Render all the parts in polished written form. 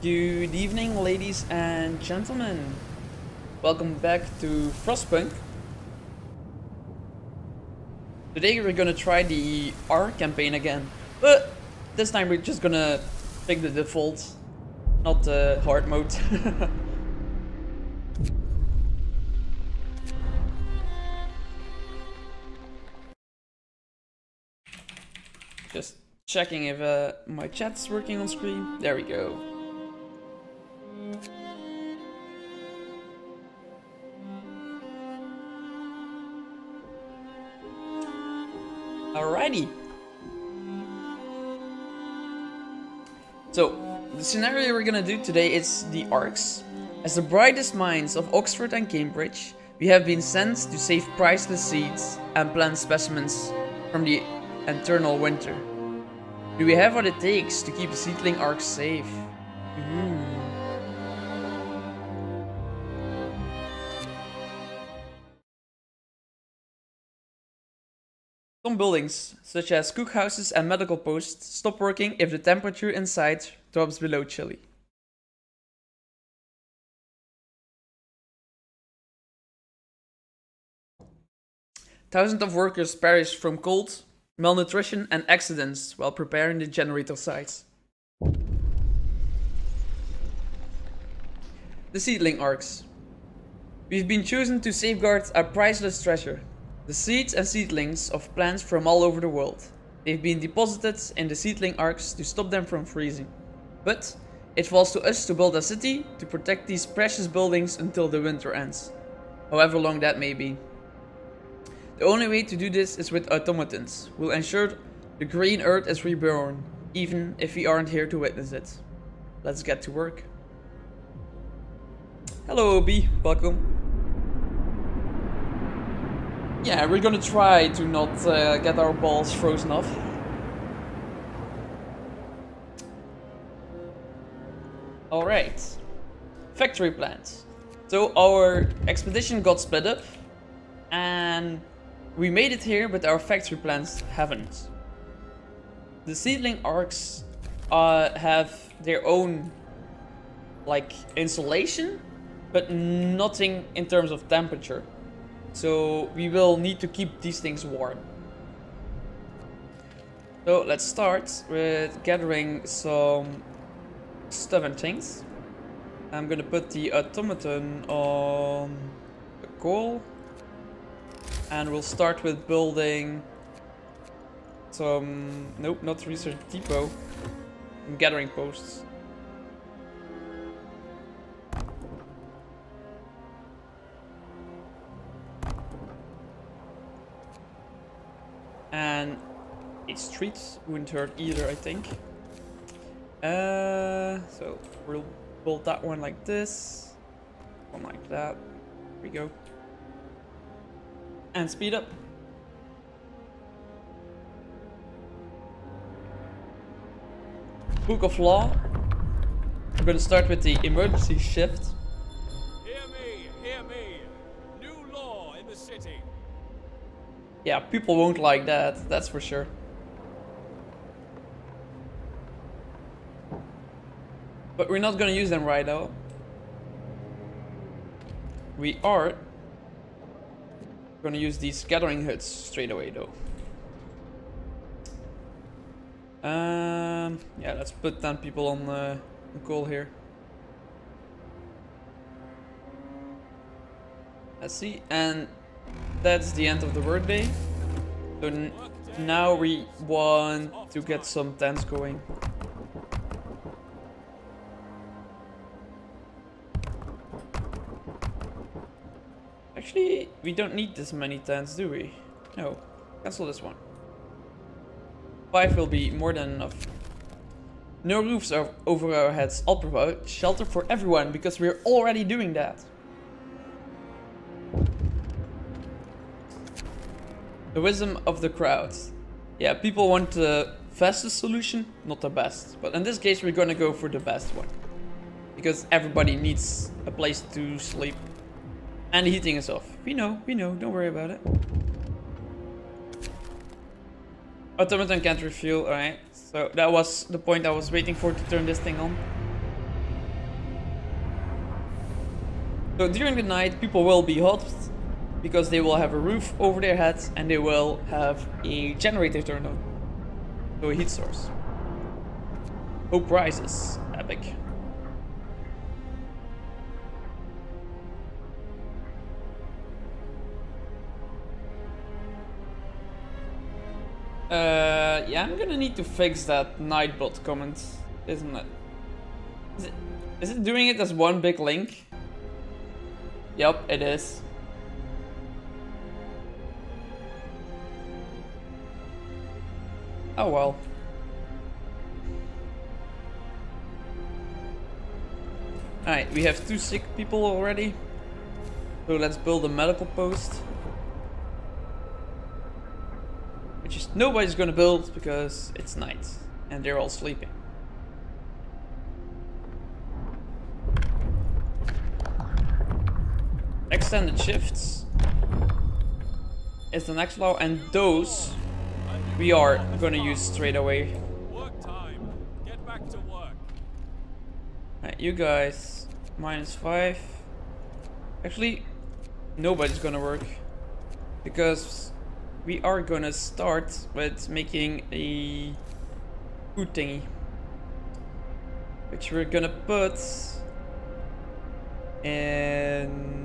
Good evening, ladies and gentlemen. Welcome back to Frostpunk. Today we're gonna try the ARK campaign again, but this time we're just gonna pick the default, not the hard mode. Just checking if my chat's working on screen. There we go. Alrighty. So, the scenario we're gonna do today is the ARKs. As the brightest minds of Oxford and Cambridge, we have been sent to save priceless seeds and plant specimens from the eternal winter. Do we have what it takes to keep the seedling ARKs safe? Some buildings, such as cookhouses and medical posts, stop working if the temperature inside drops below chilly. Thousands of workers perish from cold, malnutrition and accidents while preparing the generator sites. The seedling ARKs. We've been chosen to safeguard a priceless treasure. The seeds and seedlings of plants from all over the world. They've been deposited in the seedling ARKs to stop them from freezing. But it falls to us to build a city to protect these precious buildings until the winter ends. However long that may be. The only way to do this is with automatons, who will ensure the green earth is reborn, even if we aren't here to witness it. Let's get to work. Hello Obi, welcome. Yeah, we're gonna try to not get our balls frozen off. Alright. Factory plants. So our expedition got split up and we made it here, but our factory plants haven't. The seedling ARKs have their own like insulation, but nothing in terms of temperature. So we will need to keep these things warm. So let's start with gathering some stuff and things. I'm gonna put the automaton on the coal. And we'll start with building some, nope, not research depot, gathering posts. And a street wouldn't hurt either, I think. So we'll build that one like this, one like that. Here we go. And speed up. Book of Law. We're gonna start with the emergency shift. Hear me. New law in the city. Yeah, people won't like that, that's for sure. But we're not gonna use them right now. We are gonna use these gathering huts straight away though. Yeah, let's put 10 people on the coal here. Let's see, and that's the end of the workday. So now we want to get some tents going. Actually, we don't need this many tents, do we? No. Cancel this one. 5 will be more than enough. No roofs are over our heads. I'll provide shelter for everyone because we're already doing that. The wisdom of the crowd. Yeah, people want the fastest solution, not the best. But in this case, we're gonna go for the best one. Because everybody needs a place to sleep. And the heating is off. We know, don't worry about it. Automaton can't refuel, alright. So that was the point I was waiting for to turn this thing on. So during the night, people will be hot because they will have a roof over their heads and they will have a generator turned on. So a heat source. Hope rises. Epic. Yeah, I'm gonna need to fix that Nightbot comment, isn't it? Is it doing it as one big link? Yup, it is. Oh well. Alright, we have 2 sick people already. So let's build a medical post. Which is nobody's gonna build because it's night and they're all sleeping. Extended shifts is the next law, and those we are gonna use straight away. Work time. Get back to work. Alright, you guys, -5. Actually, nobody's gonna work because we are gonna start with making a food thingy, which we're gonna put in.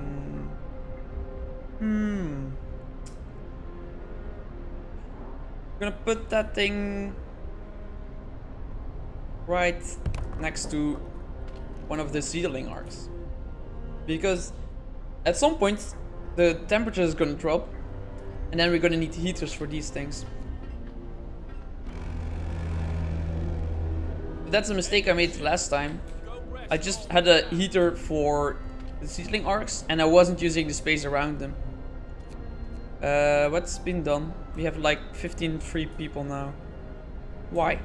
We're gonna put that thing right next to one of the seedling arcs, because at some point the temperature is gonna drop and then we're gonna need heaters for these things. But that's a mistake I made last time. I just had a heater for the seedling arcs and I wasn't using the space around them. What's been done? We have like 15 free people now. Why?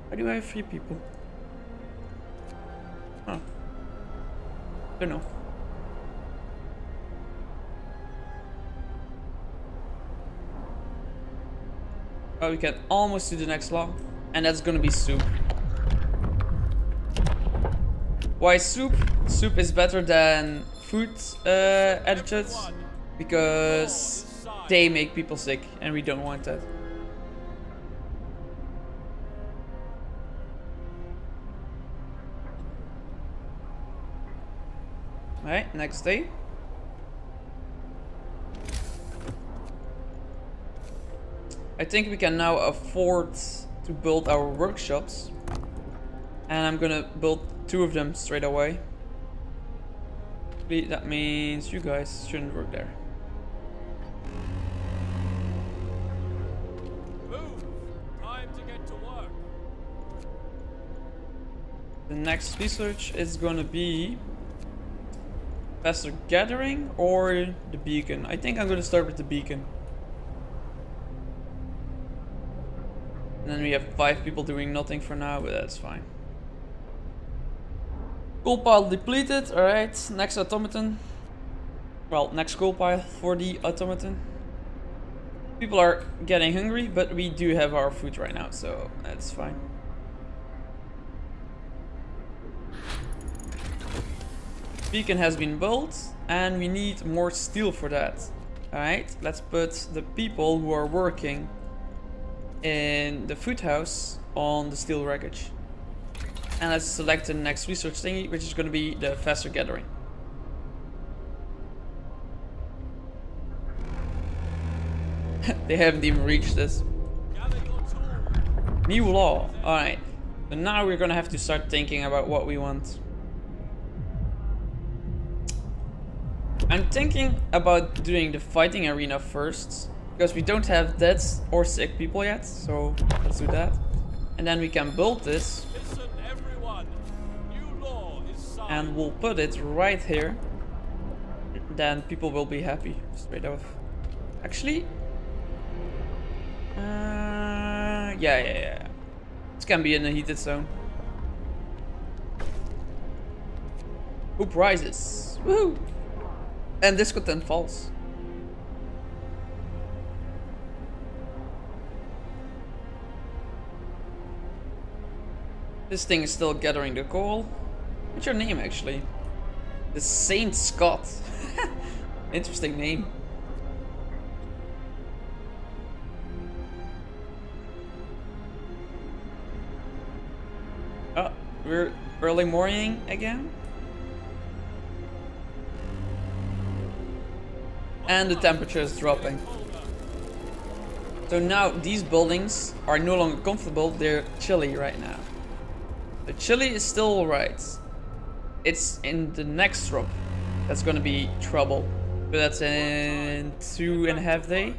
Why do I have 3 people? Huh. Don't know. Oh, we can almost do the next law, and that's gonna be soup. Why soup? Soup is better than food additives because they make people sick, and we don't want that. Alright, next day. I think we can now afford to build our workshops. And I'm gonna build 2 of them straight away. That means you guys shouldn't work there. Move. Time to get to work. The next research is gonna be faster gathering or the beacon. I think I'm gonna start with the beacon. And then we have 5 people doing nothing for now, but that's fine. Coal pile depleted. Alright, next automaton. Well, next coal pile for the automaton. People are getting hungry, but we do have our food right now, so that's fine. Beacon has been built, and we need more steel for that. Alright, let's put the people who are working in the food house on the steel wreckage. And let's select the next research thingy, which is going to be the faster gathering. They haven't even reached this. New law. Alright. So now we're going to have to start thinking about what we want. I'm thinking about doing the fighting arena first, because we don't have dead or sick people yet, so let's do that. And then we can build this. Listen, everyone. New law is signed. And we'll put it right here. Then people will be happy, straight off. Actually, yeah. This can be in a heated zone. Hoop rises. Woohoo! And discontent falls. This thing is still gathering the coal. What's your name actually? The Saint Scott. Interesting name. Oh, we're early morning again. And the temperature is dropping. So now these buildings are no longer comfortable, they're chilly right now. The chilly is still alright. It's in the next drop that's gonna be trouble. But that's in 2.5 days.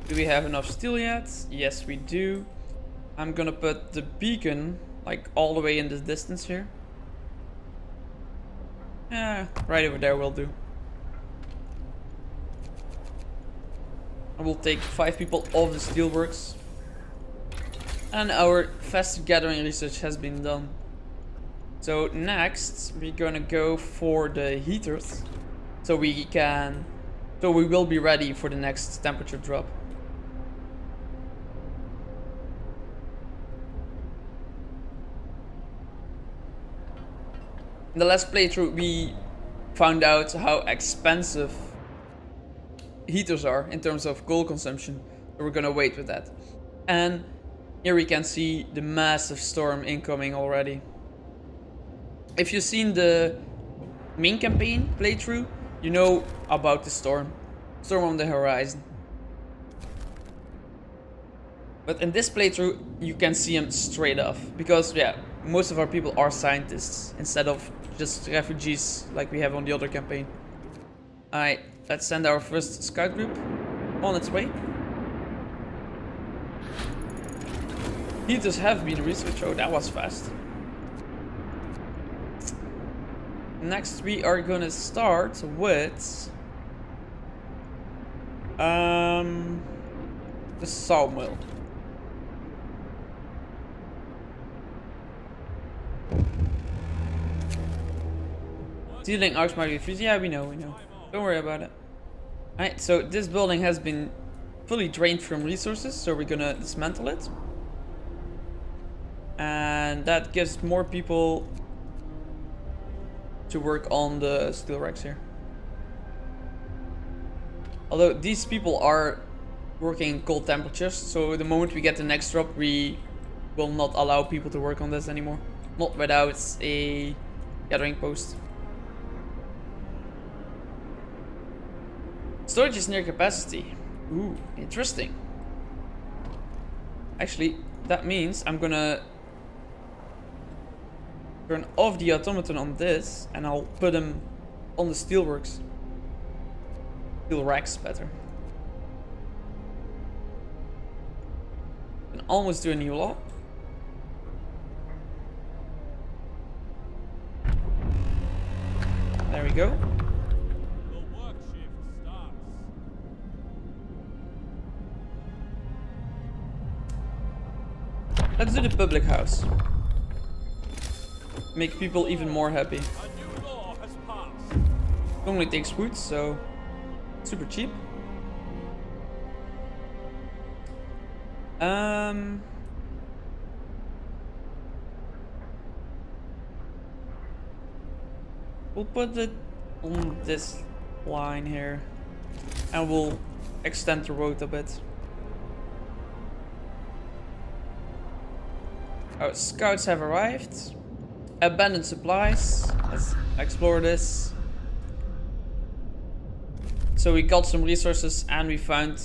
Do we have enough steel yet? Yes, we do. I'm gonna put the beacon like all the way in the distance here. Yeah, right over there will do. I will take 5 people off the steelworks. And our fast gathering research has been done. So next we're gonna go for the heaters. So we will be ready for the next temperature drop. In the last playthrough we found out how expensive heaters are in terms of coal consumption. So we're gonna wait with that. And here we can see the massive storm incoming already. If you've seen the main campaign playthrough, you know about the storm. Storm on the horizon. But in this playthrough you can see him straight off. Because yeah, most of our people are scientists instead of just refugees like we have on the other campaign. Alright, let's send our first scout group on its way. Heaters have been researched. Oh, that was fast. Next we are gonna start with the sawmill. Seedling arcs might be freezing. Yeah, we know. Don't worry about it. Alright, so this building has been fully drained from resources, so we're gonna dismantle it. And that gives more people to work on the steel racks here. Although these people are working in cold temperatures, so the moment we get the next drop, we will not allow people to work on this anymore. Not without a gathering post. Storage is near capacity. Ooh, interesting. Actually, that means I'm gonna turn off the automaton on this and I'll put them on the steelworks. Steel racks, better. Can almost do a new law. There we go. Let's do the public house. Make people even more happy. It only takes wood, so super cheap. We'll put it on this line here, and we'll extend the road a bit. Our scouts have arrived. Abandoned supplies. Let's explore this. So we got some resources and we found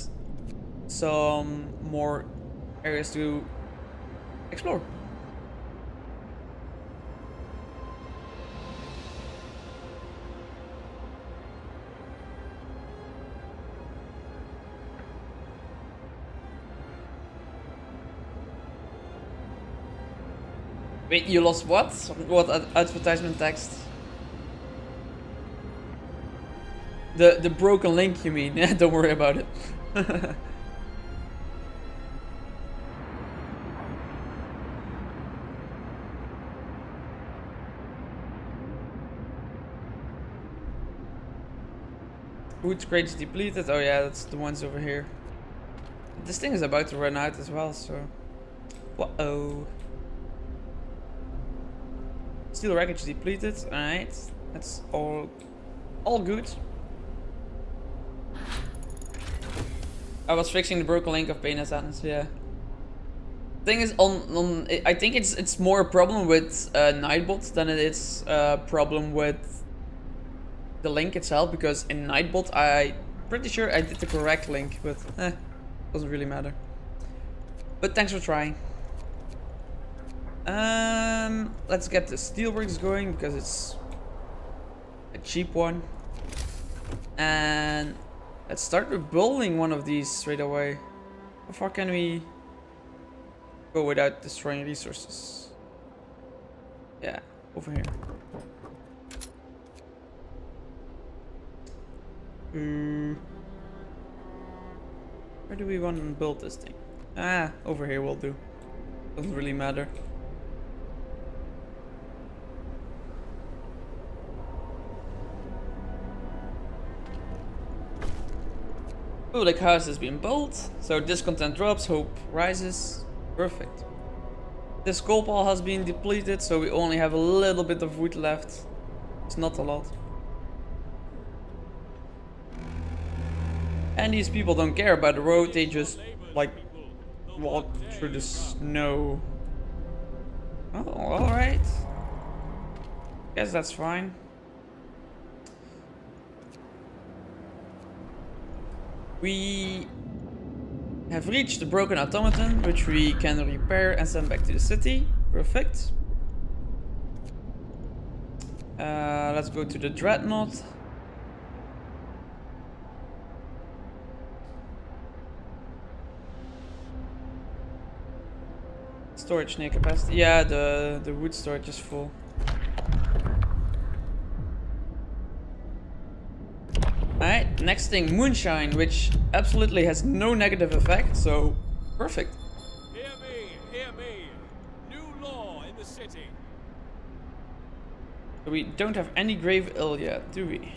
some more areas to explore. Wait, you lost what? What advertisement text? The broken link, you mean? Yeah, don't worry about it. Food crates depleted. Oh yeah, that's the ones over here. This thing is about to run out as well, so... Uh-oh. Steel wreckage depleted. Alright. That's all good. I was fixing the broken link of Pain Sadness, yeah. Thing is, I think it's more a problem with Nightbot than it is a problem with the link itself, because in Nightbot I pretty sure I did the correct link, but doesn't really matter. But thanks for trying. Let's get the steelworks going because it's a cheap one, and let's start with building one of these straight away. How far can we go without destroying resources? Yeah, over here. Where do we want to build this thing? Ah, over here will do. Doesn't really matter. Public house has been built, so discontent drops, hope rises. Perfect. This coal pile has been depleted, so we only have a little bit of wood left. It's not a lot. And these people don't care about the road, they just like walk through the snow. Oh, alright. Guess that's fine. We have reached the broken automaton, which we can repair and send back to the city. Perfect. Let's go to the dreadnought. Storage near capacity. Yeah, the wood storage is full. Alright, next thing, moonshine, which absolutely has no negative effect, so perfect. Hear me, hear me. New law in the city. We don't have any grave ill yet, do we?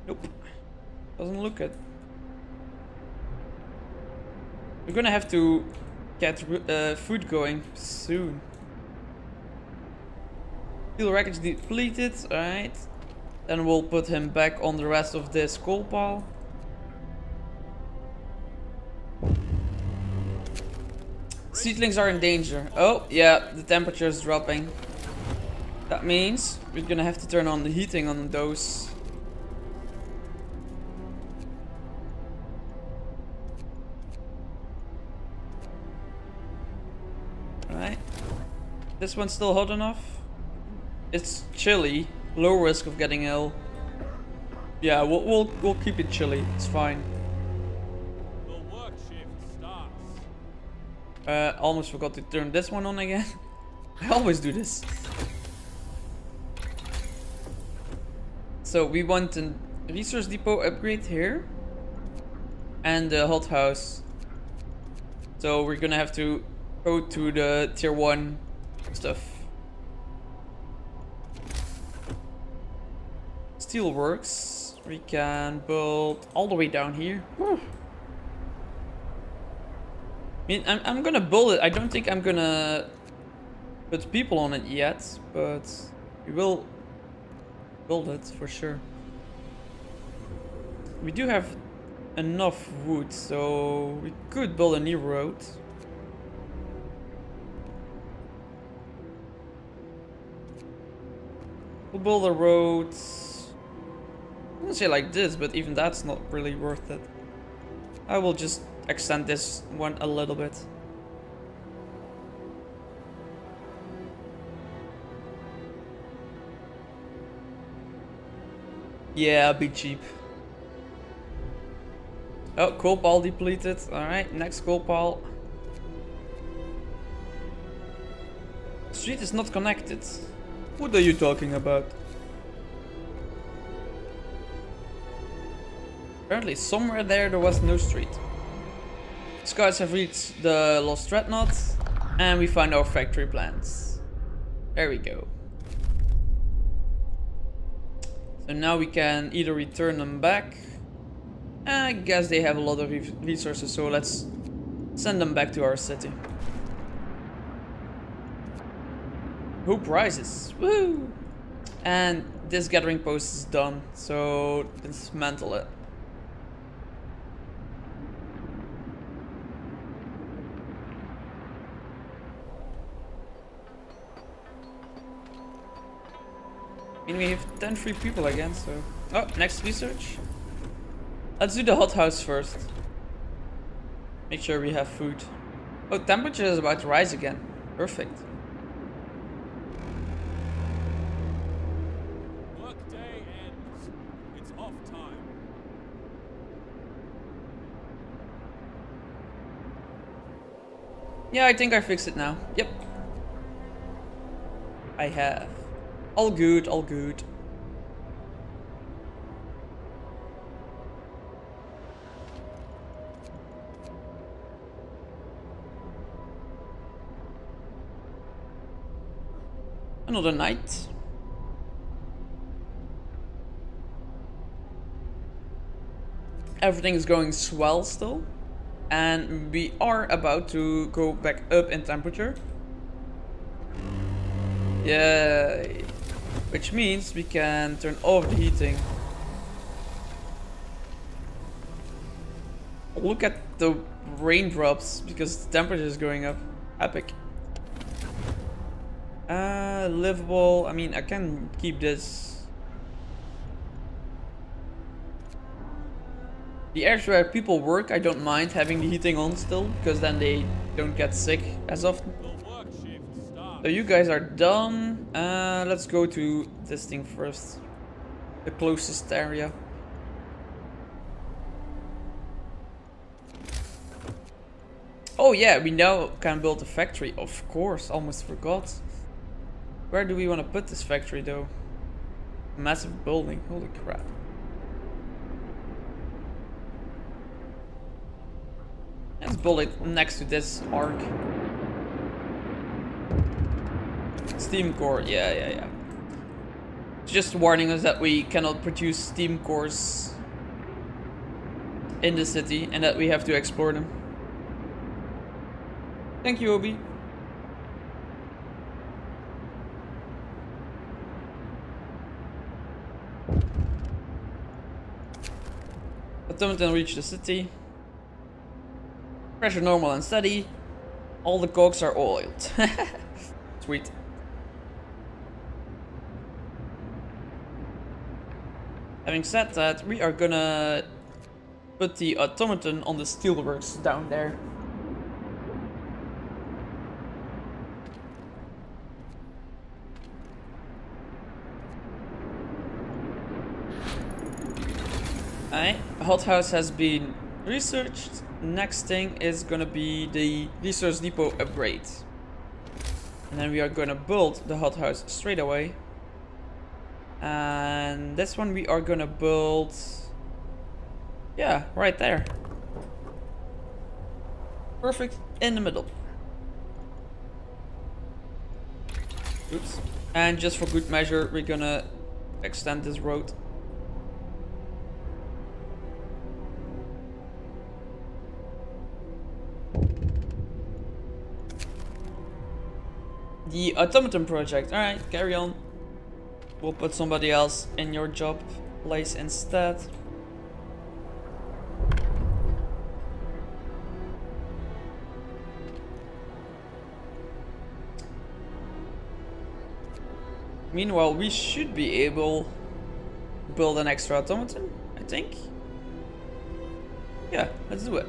Nope. Doesn't look it. We're gonna have to get food going soon. Steel wreckage depleted, alright. Then we'll put him back on the rest of this coal pile. Seedlings are in danger. Oh, yeah, the temperature is dropping. That means we're gonna have to turn on the heating on those. Alright. This one's still hot enough. It's chilly. Low risk of getting ill. Yeah, we'll keep it chilly. It's fine. The work shift starts. Almost forgot to turn this one on again. I always do this. So we want a resource depot upgrade here. And the hot house. So we're gonna have to go to the tier 1 stuff. Steelworks. We can build all the way down here. Whew. I mean, I'm gonna build it. I don't think I'm gonna put people on it yet, but we will build it for sure. We do have enough wood, so we could build a new road. We'll build a road. I wouldn't say like this, but even that's not really worth it. I will just extend this one a little bit. Yeah, be cheap. Oh, coal pile depleted. Alright, next coal pile. Street is not connected. What are you talking about? Apparently somewhere there was no street. Scouts have reached the lost dreadnought and we found our factory plants. There we go. So now we can either return them back. I guess they have a lot of resources, so let's send them back to our city. Hope rises. Woo! And this gathering post is done, so dismantle it. I mean, we have 10 free people again, so... Oh, next research. Let's do the hothouse first. Make sure we have food. Oh, temperature is about to rise again. Perfect. Workday ends. It's off time. Yeah, I think I fixed it now. Yep. I have. All good, all good. Another night. Everything is going swell still. And we are about to go back up in temperature. Yay. Which means we can turn off the heating. Look at the raindrops because the temperature is going up. Epic. Livable. I mean, I can keep this. The areas where people work, I don't mind having the heating on still, because then they don't get sick as often. So you guys are done. Let's go to this thing first. The closest area. Oh yeah, we now can build a factory. Of course, almost forgot. Where do we want to put this factory though? A massive building, holy crap. Let's build it next to this ark. Steam core, yeah. It's just warning us that we cannot produce steam cores in the city and that we have to explore them. Thank you, Obi. Automaton reach the city. Pressure normal and steady. All the cogs are oiled. Sweet. Having said that, we are gonna put the automaton on the steelworks down there. Alright, hothouse has been researched. Next thing is gonna be the resource depot upgrade. And then we are gonna build the hothouse straight away. And this one we are gonna build, yeah, right there. Perfect in the middle. Oops. And just for good measure, we're gonna extend this road. The automaton project. Alright, carry on. We'll put somebody else in your job place instead. Meanwhile, we should be able to build an extra automaton, I think. Yeah, let's do it.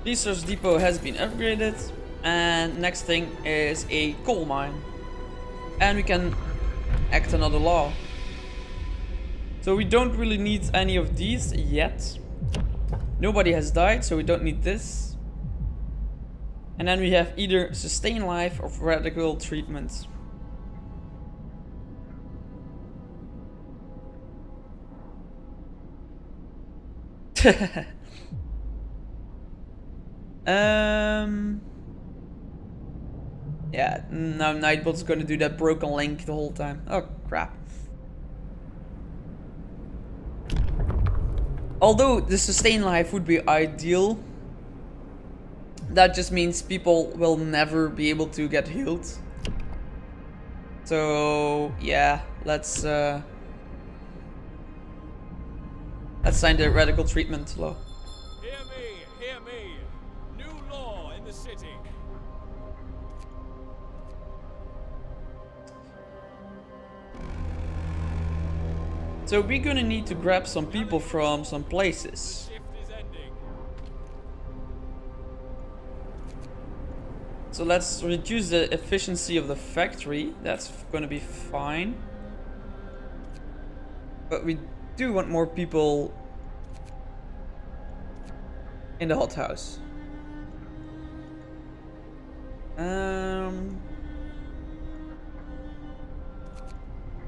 Resource depot has been upgraded, and next thing is a coal mine. And we can act another law. So we don't really need any of these yet. Nobody has died, so we don't need this. And then we have either sustain life or radical treatment. Yeah, now Nightbot's gonna do that broken link the whole time. Oh, crap. Although the sustained life would be ideal, that just means people will never be able to get healed. So, yeah, let's sign the radical treatment law. Hear me. New law in the city. So we're gonna need to grab some people from some places. Shift is ending. So let's reduce the efficiency of the factory. That's gonna be fine. But we do want more people in the hothouse.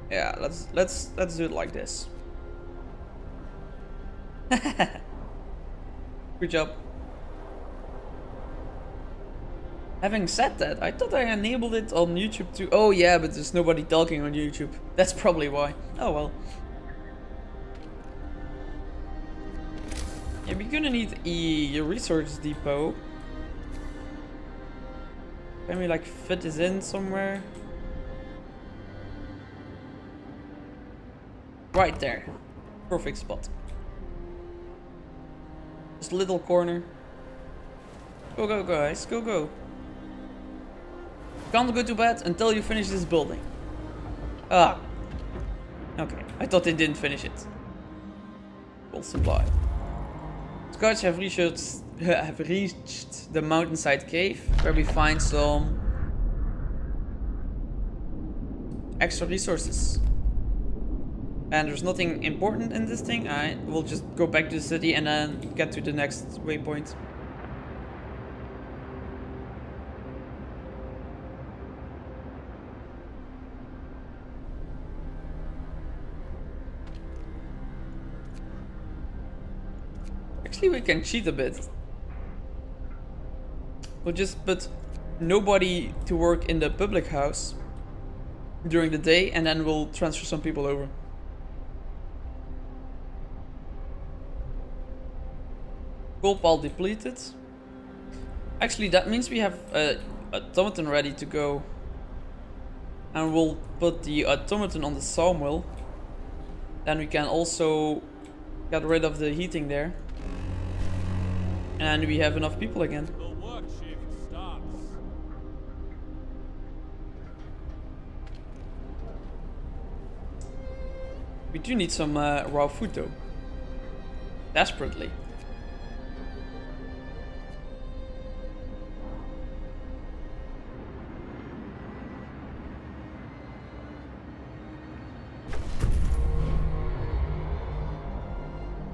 Yeah, let's do it like this. Good job. Having said that, I thought I enabled it on YouTube too. Oh yeah, but there's nobody talking on YouTube. That's probably why. Oh well. Yeah, we're gonna need a resource depot. Can we like fit this in somewhere? Right there. Perfect spot. Just a little corner. Go, go, guys. Go, go. Can't go to bed until you finish this building. Ah. Okay. I thought they didn't finish it. Full supply. Scouts have reached the mountainside cave, where we find some extra resources. And there's nothing important in this thing. We'll just go back to the city and then get to the next waypoint. Actually, we can cheat a bit. We'll just put nobody to work in the public house during the day, and then we'll transfer some people over. Gold pile depleted. Actually, that means we have a automaton ready to go. And we'll put the automaton on the sawmill. Then we can also get rid of the heating there. And we have enough people again. The work shift starts. We do need some raw food though. Desperately.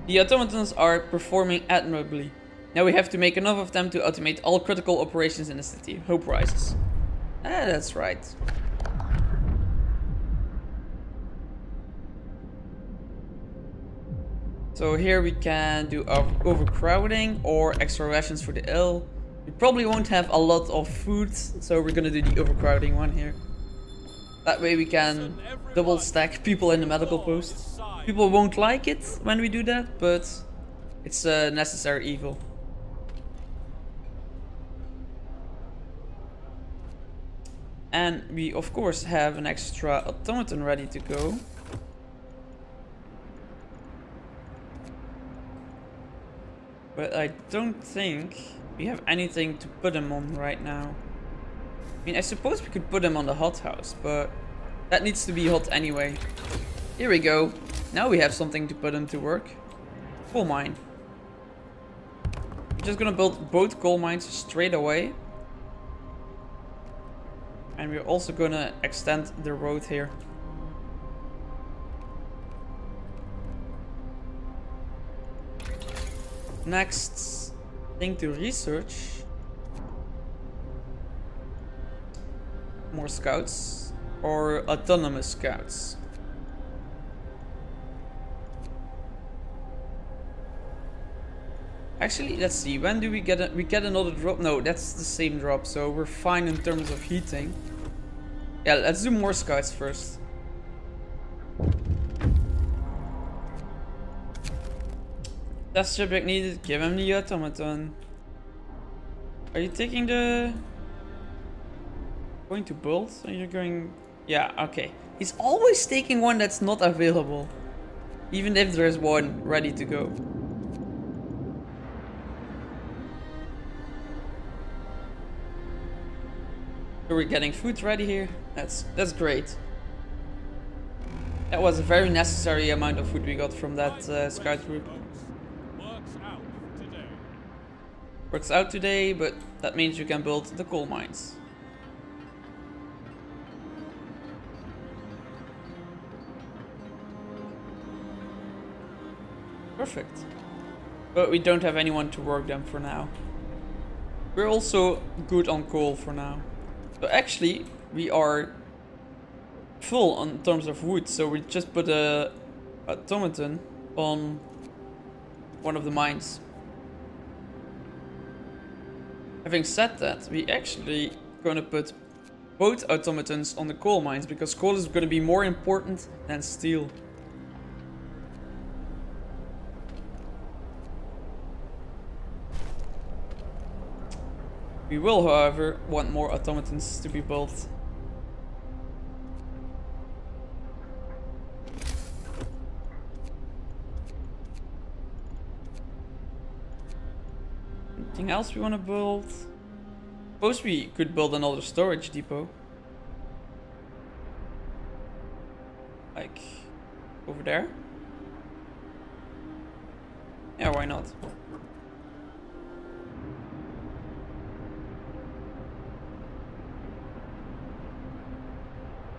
The automatons are performing admirably. Now we have to make enough of them to automate all critical operations in the city. Hope rises. Ah, that's right. So here we can do overcrowding or extra rations for the ill. We probably won't have a lot of food, so we're gonna do the overcrowding one here. That way we can double stack people in the medical post. People won't like it when we do that, but it's a necessary evil. And we of course have an extra automaton ready to go. But I don't think we have anything to put them on right now. I mean, I suppose we could put them on the hothouse, but that needs to be hot anyway. Here we go. Now we have something to put them to work. Coal mine. We're just gonna build both coal mines straight away. And we're also gonna extend the road here. Next thing to research. More scouts or autonomous scouts. Actually, let's see. When do we get another drop? No, that's the same drop, so we're fine in terms of heating. Yeah, let's do more scouts first. Test subject needed. Give him the automaton. Are you taking the... Going to build? Are you going... Yeah, okay. He's always taking one that's not available. Even if there's one ready to go. So we're getting food ready here. That's great. That was a very necessary amount of food we got from that scout group. Works out today, but that means you can build the coal mines. Perfect. But we don't have anyone to work them for now. We're also good on coal for now. So actually, we are full on terms of wood, so we just put a automaton on one of the mines. Having said that, we actually gonna put both automatons on the coal mines because coal is gonna be more important than steel. We will, however, want more automatons to be built. Anything else we want to build? Suppose we could build another storage depot. Like over there. Yeah, why not?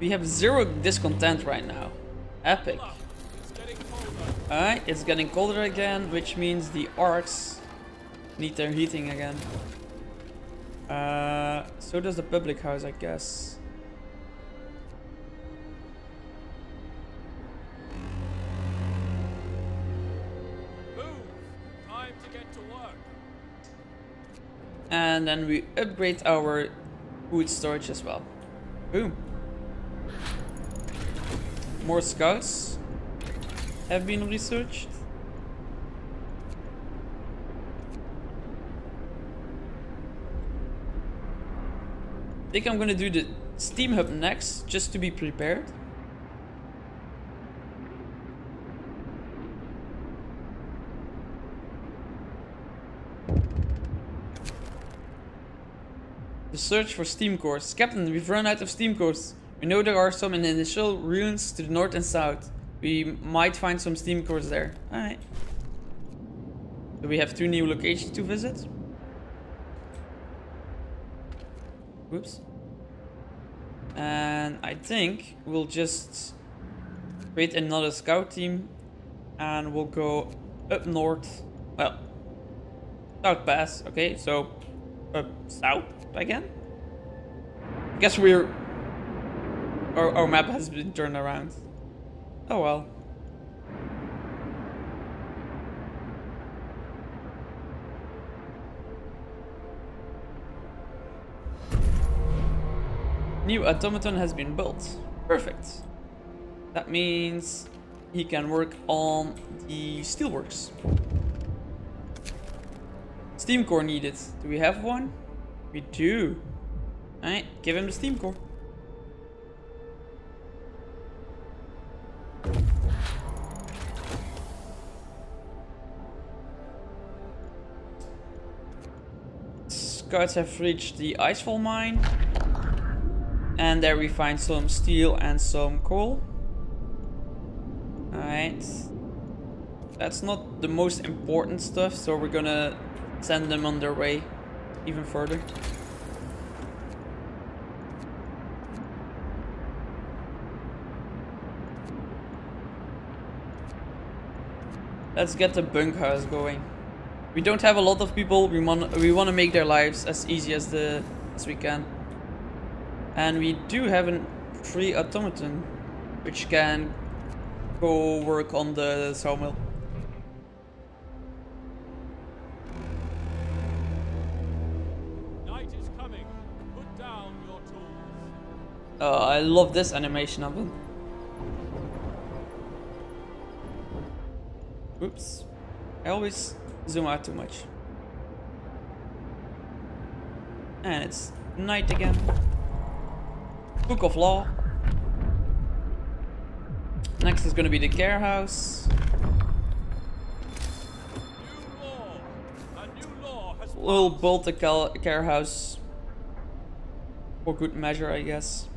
We have 0 discontent right now. Epic. Alright, it's getting colder again, which means the arcs need their heating again. So does the public house, I guess. Move! Time to get to work. And then we upgrade our food storage as well. Boom. More scouts have been researched. I think I'm gonna do the steam hub next, just to be prepared. The search for steam cores. Captain, we've run out of steam cores. We know there are some in the initial ruins to the north and south. We might find some steam cores there. Alright. So we have 2 new locations to visit. Whoops. And I think we'll just create another scout team and we'll go up north. Well, South Pass. Okay, so up south again. I guess we're... Our map has been turned around. Oh well. New automaton has been built. Perfect. That means he can work on the steelworks. Steam core needed. Do we have one? We do. Alright, give him the steam core. Scouts have reached the icefall mine. And there we find some steel and some coal. Alright. That's not the most important stuff, so we're gonna send them on their way even further. Let's get the bunkhouse going. We don't have a lot of people. We want to make their lives as easy as we can. And we do have a free automaton, which can go work on the sawmill. I love this animation of it. Oops. I always zoom out too much. And it's night again. Book of Law. Next is gonna be the care house. We'll build the care house for good measure, I guess.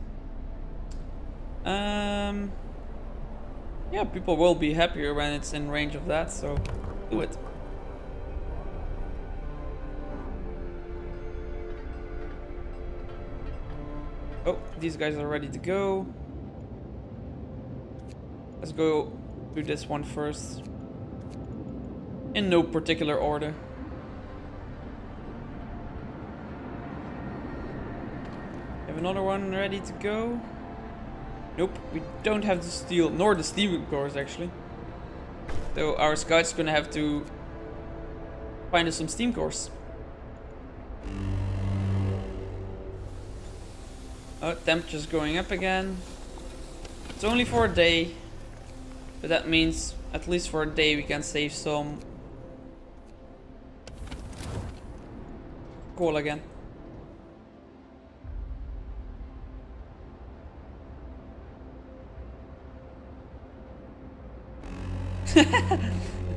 Yeah, people will be happier when it's in range of that, so do it. Oh, these guys are ready to go. Let's go do this one first. In no particular order. Have another one ready to go. Nope, we don't have the steel, nor the steam cores actually. So our scout's gonna have to find us some steam cores. Oh, temperature's going up again. It's only for a day, but that means at least for a day we can save some coal again.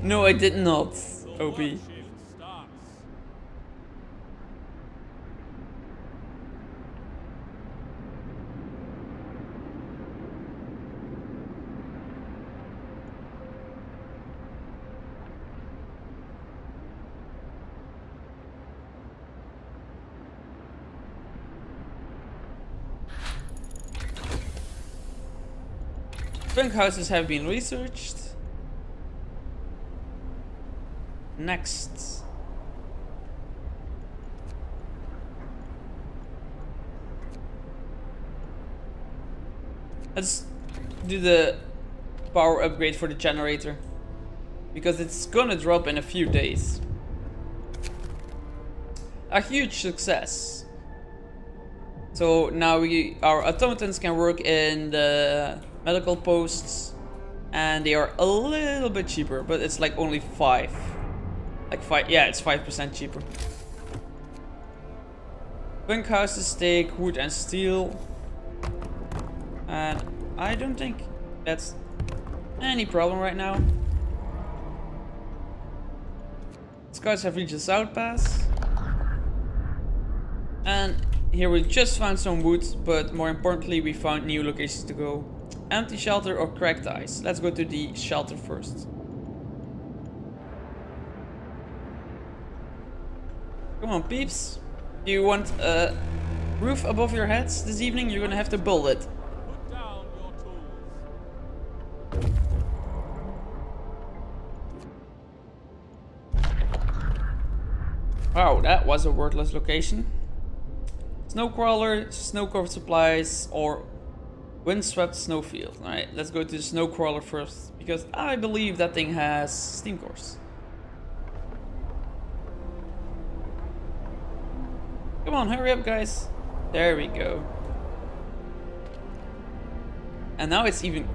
No, I did not, OB. Brink houses have been researched. Next. Let's do the power upgrade for the generator, because it's gonna drop in a few days. A huge success. So now our automatons can work in the medical posts, and they are a little bit cheaper, but it's like only 5. Like 5, yeah, it's 5% cheaper. Bunk houses take wood and steel, and I don't think that's any problem right now. Scouts have reached the south pass, and here we just found some wood, but more importantly we found new locations to go. Empty shelter or cracked ice. Let's go to the shelter first. Come on, peeps. Do you want a roof above your heads this evening? You're gonna have to build it. Put down your tools. Wow, that was a worthless location. Snow crawler, snow covered supplies, or windswept snowfield. Alright, let's go to the snow crawler first, because I believe that thing has steam cores. Come on, hurry up, guys. There we go. And now it's even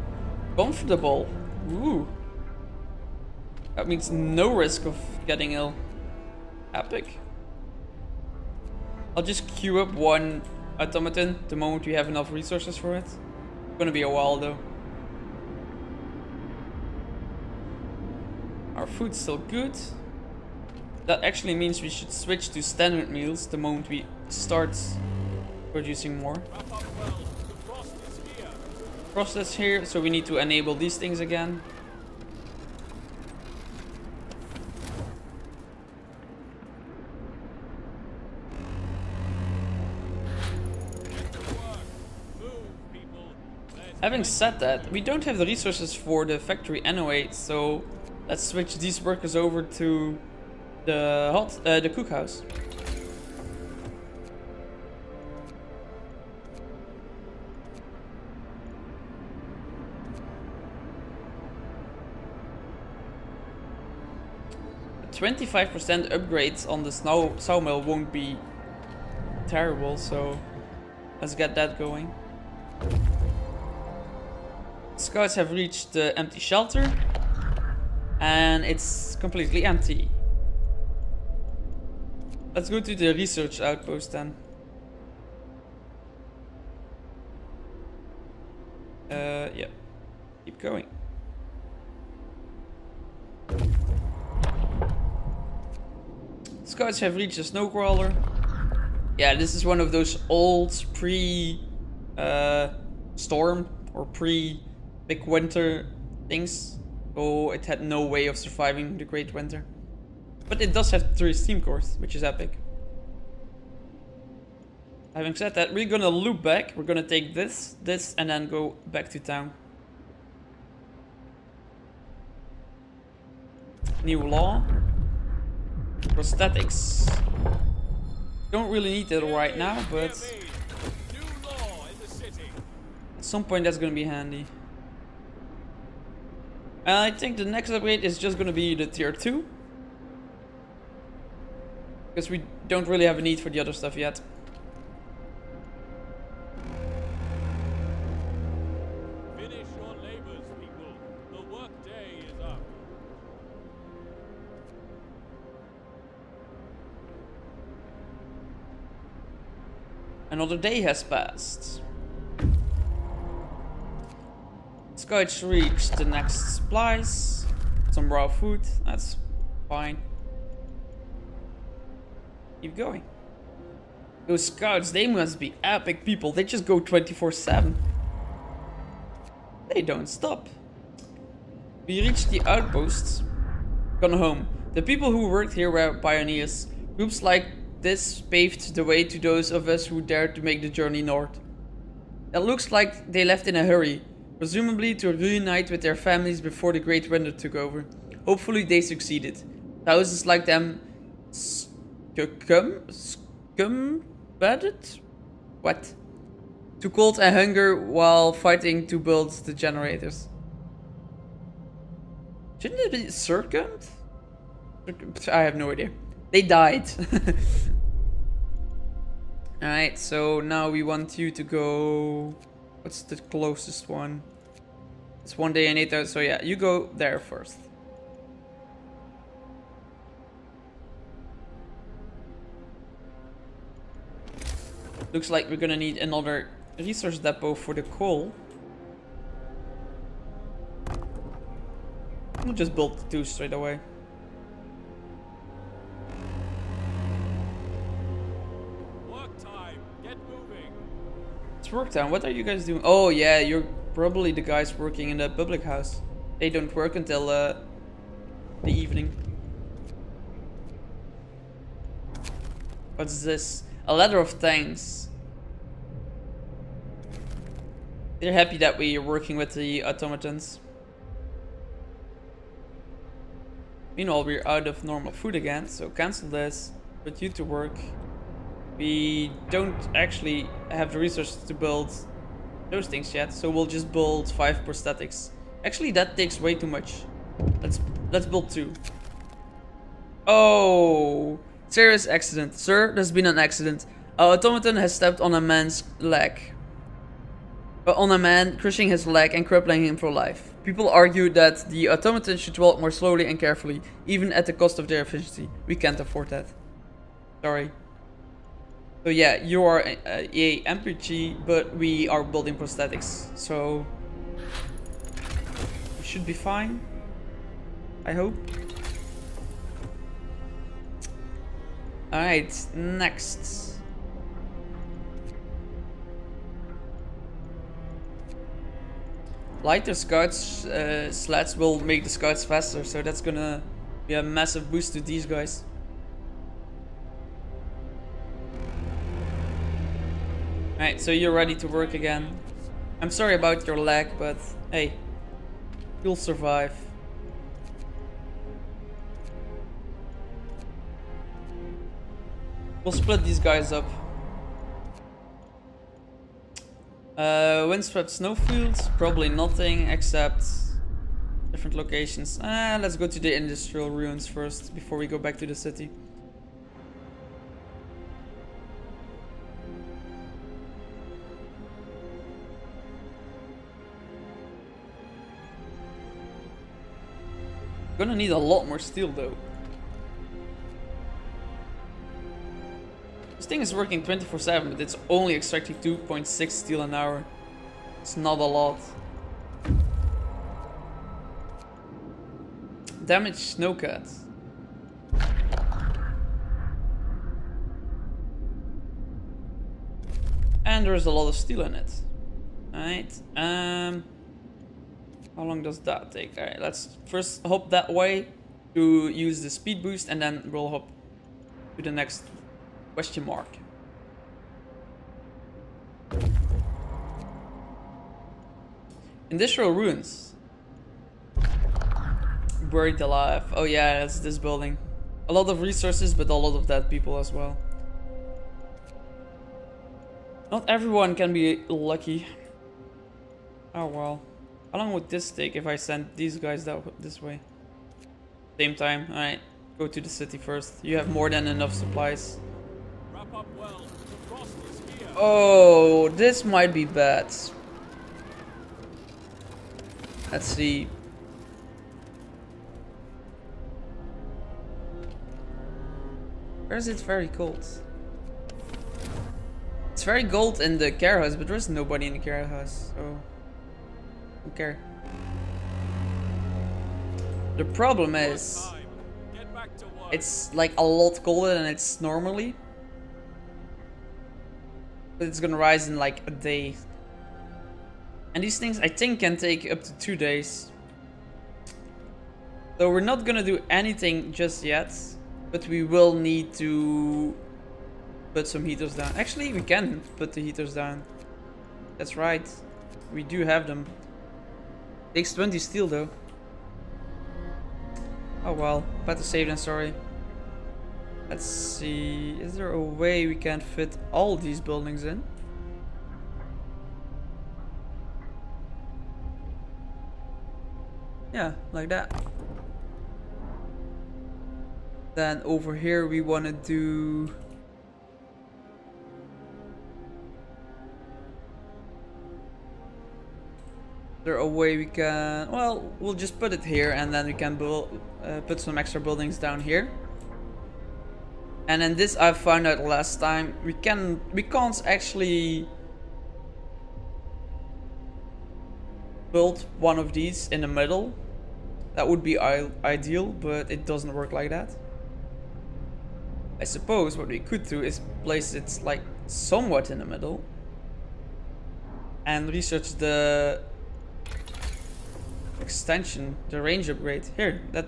comfortable. Ooh. That means no risk of getting ill. Epic. I'll just queue up one automaton the moment we have enough resources for it. It's gonna be a while though. Our food's still good. That actually means we should switch to standard meals the moment we start producing more. Frost is here, so we need to enable these things again. Having said that, we don't have the resources for the factory anyway, so let's switch these workers over to the cookhouse. A 25% upgrades on the sawmill won't be terrible, so let's get that going. Scouts have reached the empty shelter. And it's completely empty. Let's go to the research outpost then. Yeah. Keep going. Scouts have reached a snow crawler. Yeah, this is one of those old pre-storm or pre-big winter things. So it had no way of surviving the Great Winter. But it does have 3 steam cores, which is epic. Having said that, we're gonna loop back. We're gonna take this, and then go back to town. New law. Prosthetics. Don't really need it right now, but at some point that's gonna be handy. And I think the next upgrade is just gonna be the tier 2. Because we don't really have a need for the other stuff yet. Finish your labors, people. The work day is up. Another day has passed. Scouts reached the next supplies. Some raw food, that's fine. Keep going. Those scouts, they must be epic people. They just go 24/7. They don't stop. We reached the outposts. Gone home. The people who worked here were pioneers. Groups like this paved the way to those of us who dared to make the journey north. It looks like they left in a hurry. Presumably to reunite with their families before the Great Winter took over. Hopefully they succeeded. Thousands like them succumbed? What? To cold and hunger while fighting to build the generators. Shouldn't it be succumbed? I have no idea. They died. Alright, so now we want you to go... What's the closest one? It's 1 day and 8 hours, so yeah, you go there first. Looks like we're gonna need another resource depot for the coal. We'll just build 2 straight away. Work time. Get moving. It's work time. What are you guys doing? Oh yeah, you're probably the guys working in the public house. They don't work until the evening. What's this? A letter of thanks. They're happy that we are working with the automatons. Meanwhile, we're out of normal food again, so cancel this. Put you to work. We don't actually have the resources to build those things yet, so we'll just build 5 prosthetics. Actually, that takes way too much. Let's build 2. Oh, serious accident. Sir, there's been an accident. An automaton has stepped on a man's leg. On a man, crushing his leg and crippling him for life. People argue that the automaton should walk more slowly and carefully, even at the cost of their efficiency. We can't afford that. Sorry. So yeah, you are a MPG, but we are building prosthetics, so we should be fine. I hope. Alright, next. Lighter scouts sleds will make the scouts faster, so that's gonna be a massive boost to these guys. Alright, so you're ready to work again. I'm sorry about your leg, but hey, you'll survive. We'll split these guys up. Windswept snowfields, probably nothing except different locations. Let's go to the industrial ruins first before we go back to the city. Gonna need a lot more steel though. This thing is working 24/7, but it's only extracting 2.6 steel an hour. It's not a lot. Damaged snowcat. And there's a lot of steel in it. Alright. How long does that take? Alright, let's first hop that way to use the speed boost, and then we'll hop to the next question mark. Industrial ruins. Buried alive. Oh yeah, that's this building. A lot of resources, but a lot of dead people as well. Not everyone can be lucky. Oh well. How long would this take if I send these guys this way? Same time. Alright. Go to the city first. You have more than enough supplies. Wrap up well. The frost is here. Oh, this might be bad. Let's see. Where is it very cold? It's very cold in the care house, but there's nobody in the care house, so don't care. The problem is, it's like a lot colder than it's normally, but it's gonna rise in like a day. And these things I think can take up to 2 days. So we're not gonna do anything just yet, but we will need to put some heaters down. Actually, we can put the heaters down. That's right. We do have them. Takes 20 steel though. Oh well, better safe than sorry. Let's see. Is there a way we can fit all these buildings in? Yeah, like that. Then over here we want to do... Is there a way we can... Well, we'll just put it here and then we can build, put some extra buildings down here. And then this I found out last time. We can't actually build one of these in the middle. That would be ideal, but it doesn't work like that. I suppose what we could do is place it like somewhat in the middle and research the extension, the range upgrade. Here, that,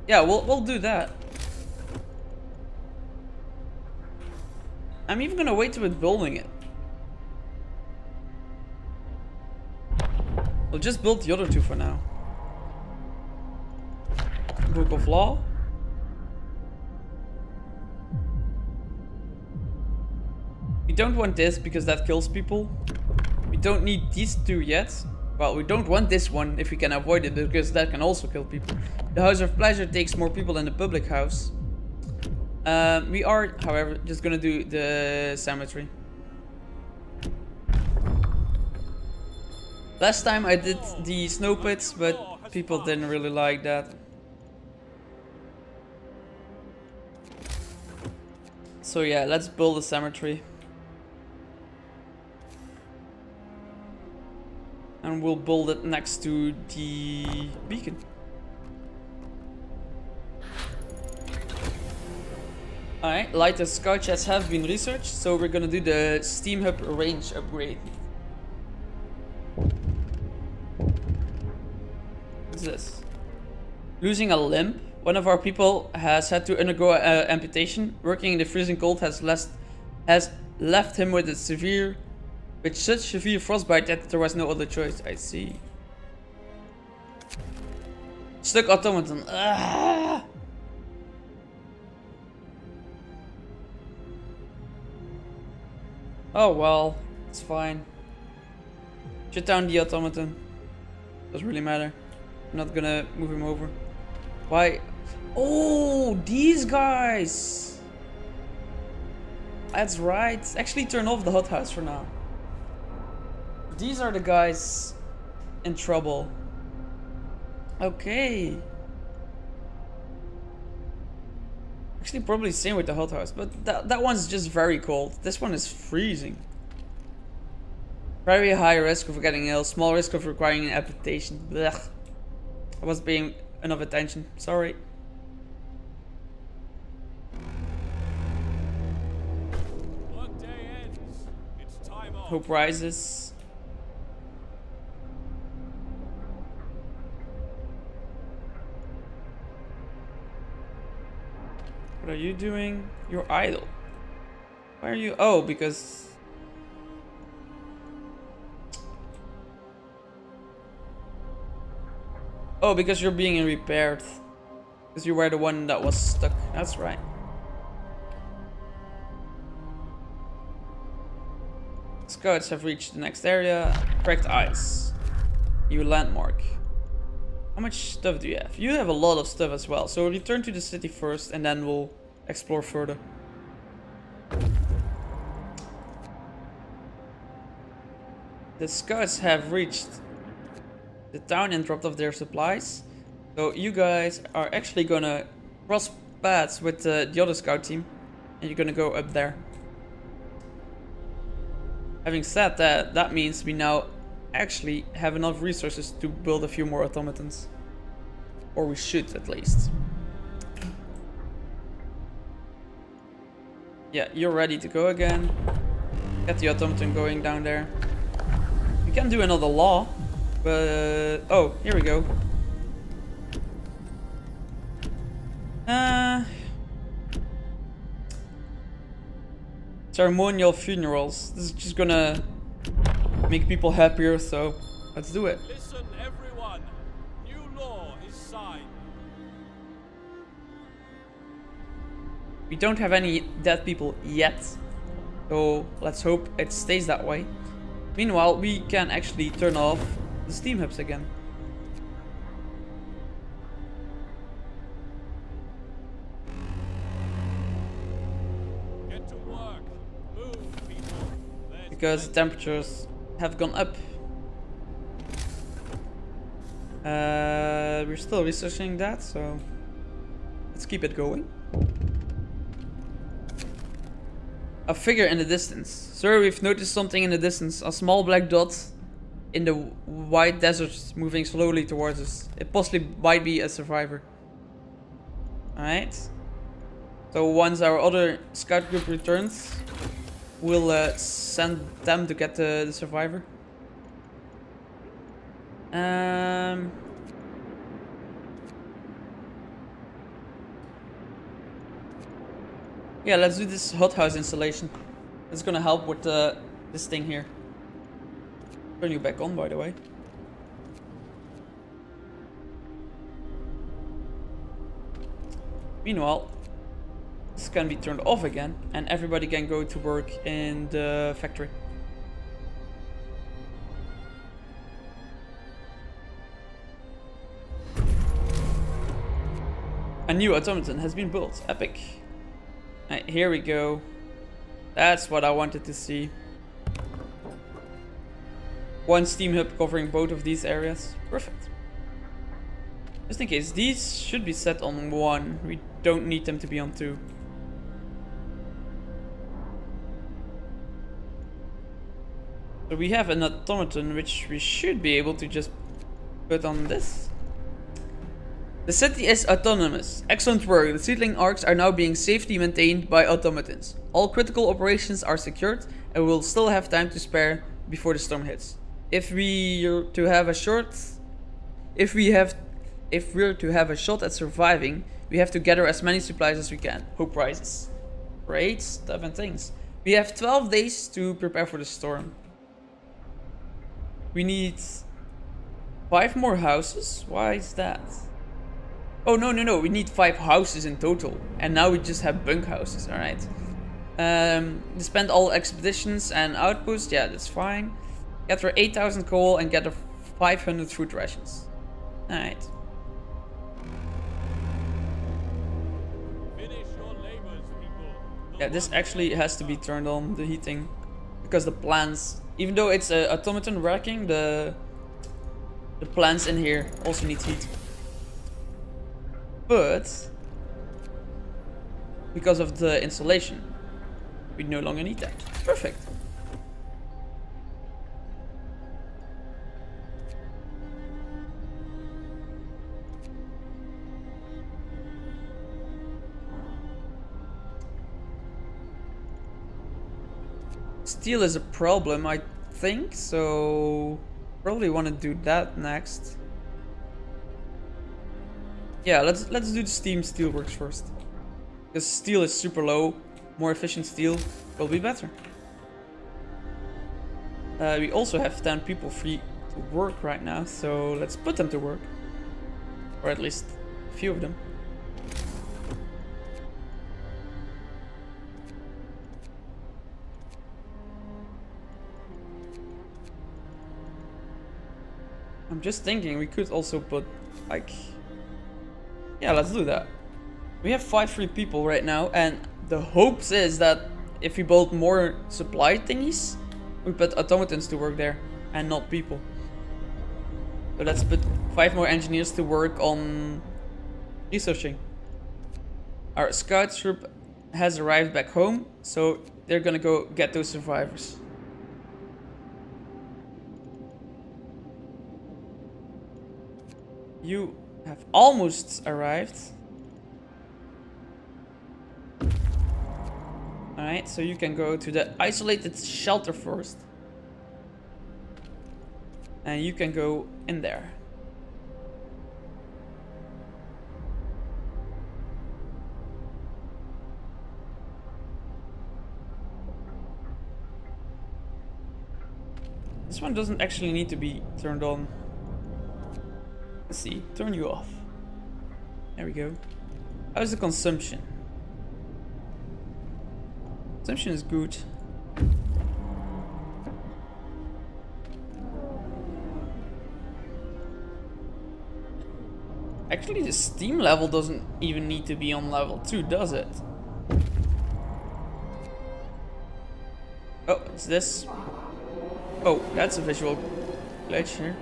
yeah, we'll do that. I'm even gonna wait with building it. We'll just build the other two for now. Book of Law. We don't want this because that kills people. We don't need these two yet. Well, we don't want this one if we can avoid it, because that can also kill people. The House of Pleasure takes more people than the public house. We are, however, just gonna do the cemetery. Last time I did the snow pits, but people didn't really like that. So yeah, let's build a cemetery. And we'll build it next to the beacon. Alright, lighter scout jets have been researched, so we're gonna do the steam hub range upgrade. What's this? Losing a limb. One of our people has had to undergo amputation. Working in the freezing cold has left him with such severe frostbite that there was no other choice. I see. Stuck automaton. Ah! Oh well, it's fine. Shut down the automaton. Doesn't really matter. I'm not gonna move him over. Why? Oh, these guys! That's right. Actually, turn off the hothouse for now. These are the guys in trouble. Okay. Actually, probably same with the hothouse, but that one's just very cold. This one is freezing. Very high risk of getting ill, small risk of requiring an amputation. Blech. I wasn't paying enough attention. Sorry. Workday ends. It's time off. Hope rises. What are you doing? You're idle. Why are you? Oh, because... Oh, because you're being repaired. Because you were the one that was stuck. That's right. Scouts have reached the next area. Cracked ice. New landmark. How much stuff do you have? You have a lot of stuff as well. So return to the city first and then we'll explore further. The scouts have reached the town and dropped off their supplies. So you guys are actually gonna cross paths with the other scout team. And you're gonna go up there. Having said that, that means we now actually have enough resources to build a few more automatons. Or we should, at least. Yeah, you're ready to go again. Get the automaton going down there. We can do another law, but... oh, here we go. Ceremonial funerals. This is just gonna make people happier, so let's do it. Listen, everyone. New law is signed. We don't have any dead people yet, so let's hope it stays that way. Meanwhile, we can actually turn off the steam hubs again. Get to work. Move, people. Because the temperatures have gone up. We're still researching that, so let's keep it going. A figure in the distance. Sir, we've noticed something in the distance. A small black dot in the white desert moving slowly towards us. It possibly might be a survivor. Alright. So once our other scout group returns, we'll send them to get the survivor. Yeah, let's do this hothouse installation. It's gonna help with this thing here. Turn you back on, by the way. Meanwhile, this can be turned off again, and everybody can go to work in the factory. A new automaton has been built. Epic. Right, here we go. That's what I wanted to see. One steam hub covering both of these areas. Perfect. Just in case, these should be set on 1. We don't need them to be on 2. So we have an automaton which we should be able to just put on this. The city is autonomous. Excellent work. The seedling arcs are now being safely maintained by automatons. All critical operations are secured and we'll still have time to spare before the storm hits. If we're to have a shot at surviving, we have to gather as many supplies as we can. Hope rises. Great stuff and things. We have 12 days to prepare for the storm. We need 5 more houses. Why is that? Oh, no. We need 5 houses in total. And now we just have bunk houses. Alright. Spend all expeditions and outposts. Yeah, that's fine. Gather 8,000 coal and gather 500 food rations. Alright. Finish your labors, people. Yeah, this actually has to be turned on, the heating. Because the plants, even though it's a automaton working, the plants in here also need heat. But because of the insulation. We no longer need that. Perfect. Steel is a problem, I think, so probably want to do that next. Yeah, let's do the steam steelworks first. Because steel is super low, more efficient steel will be better. We also have 10 people free to work right now, so let's put them to work. Or at least a few of them. I'm just thinking we could also put, like... Yeah, let's do that. We have 5 free people right now, and the hopes is that if we build more supply thingies, we put automatons to work there, and not people. So let's put 5 more engineers to work on researching. Our scout troop has arrived back home, so they're gonna go get those survivors. You have almost arrived. Alright, so you can go to the isolated shelter first. And you can go in there. This one doesn't actually need to be turned on. Let's see, turn you off. There we go. How's the consumption? Consumption is good. Actually, the steam level doesn't even need to be on level 2, does it? Oh, it's this. Oh, that's a visual glitch here.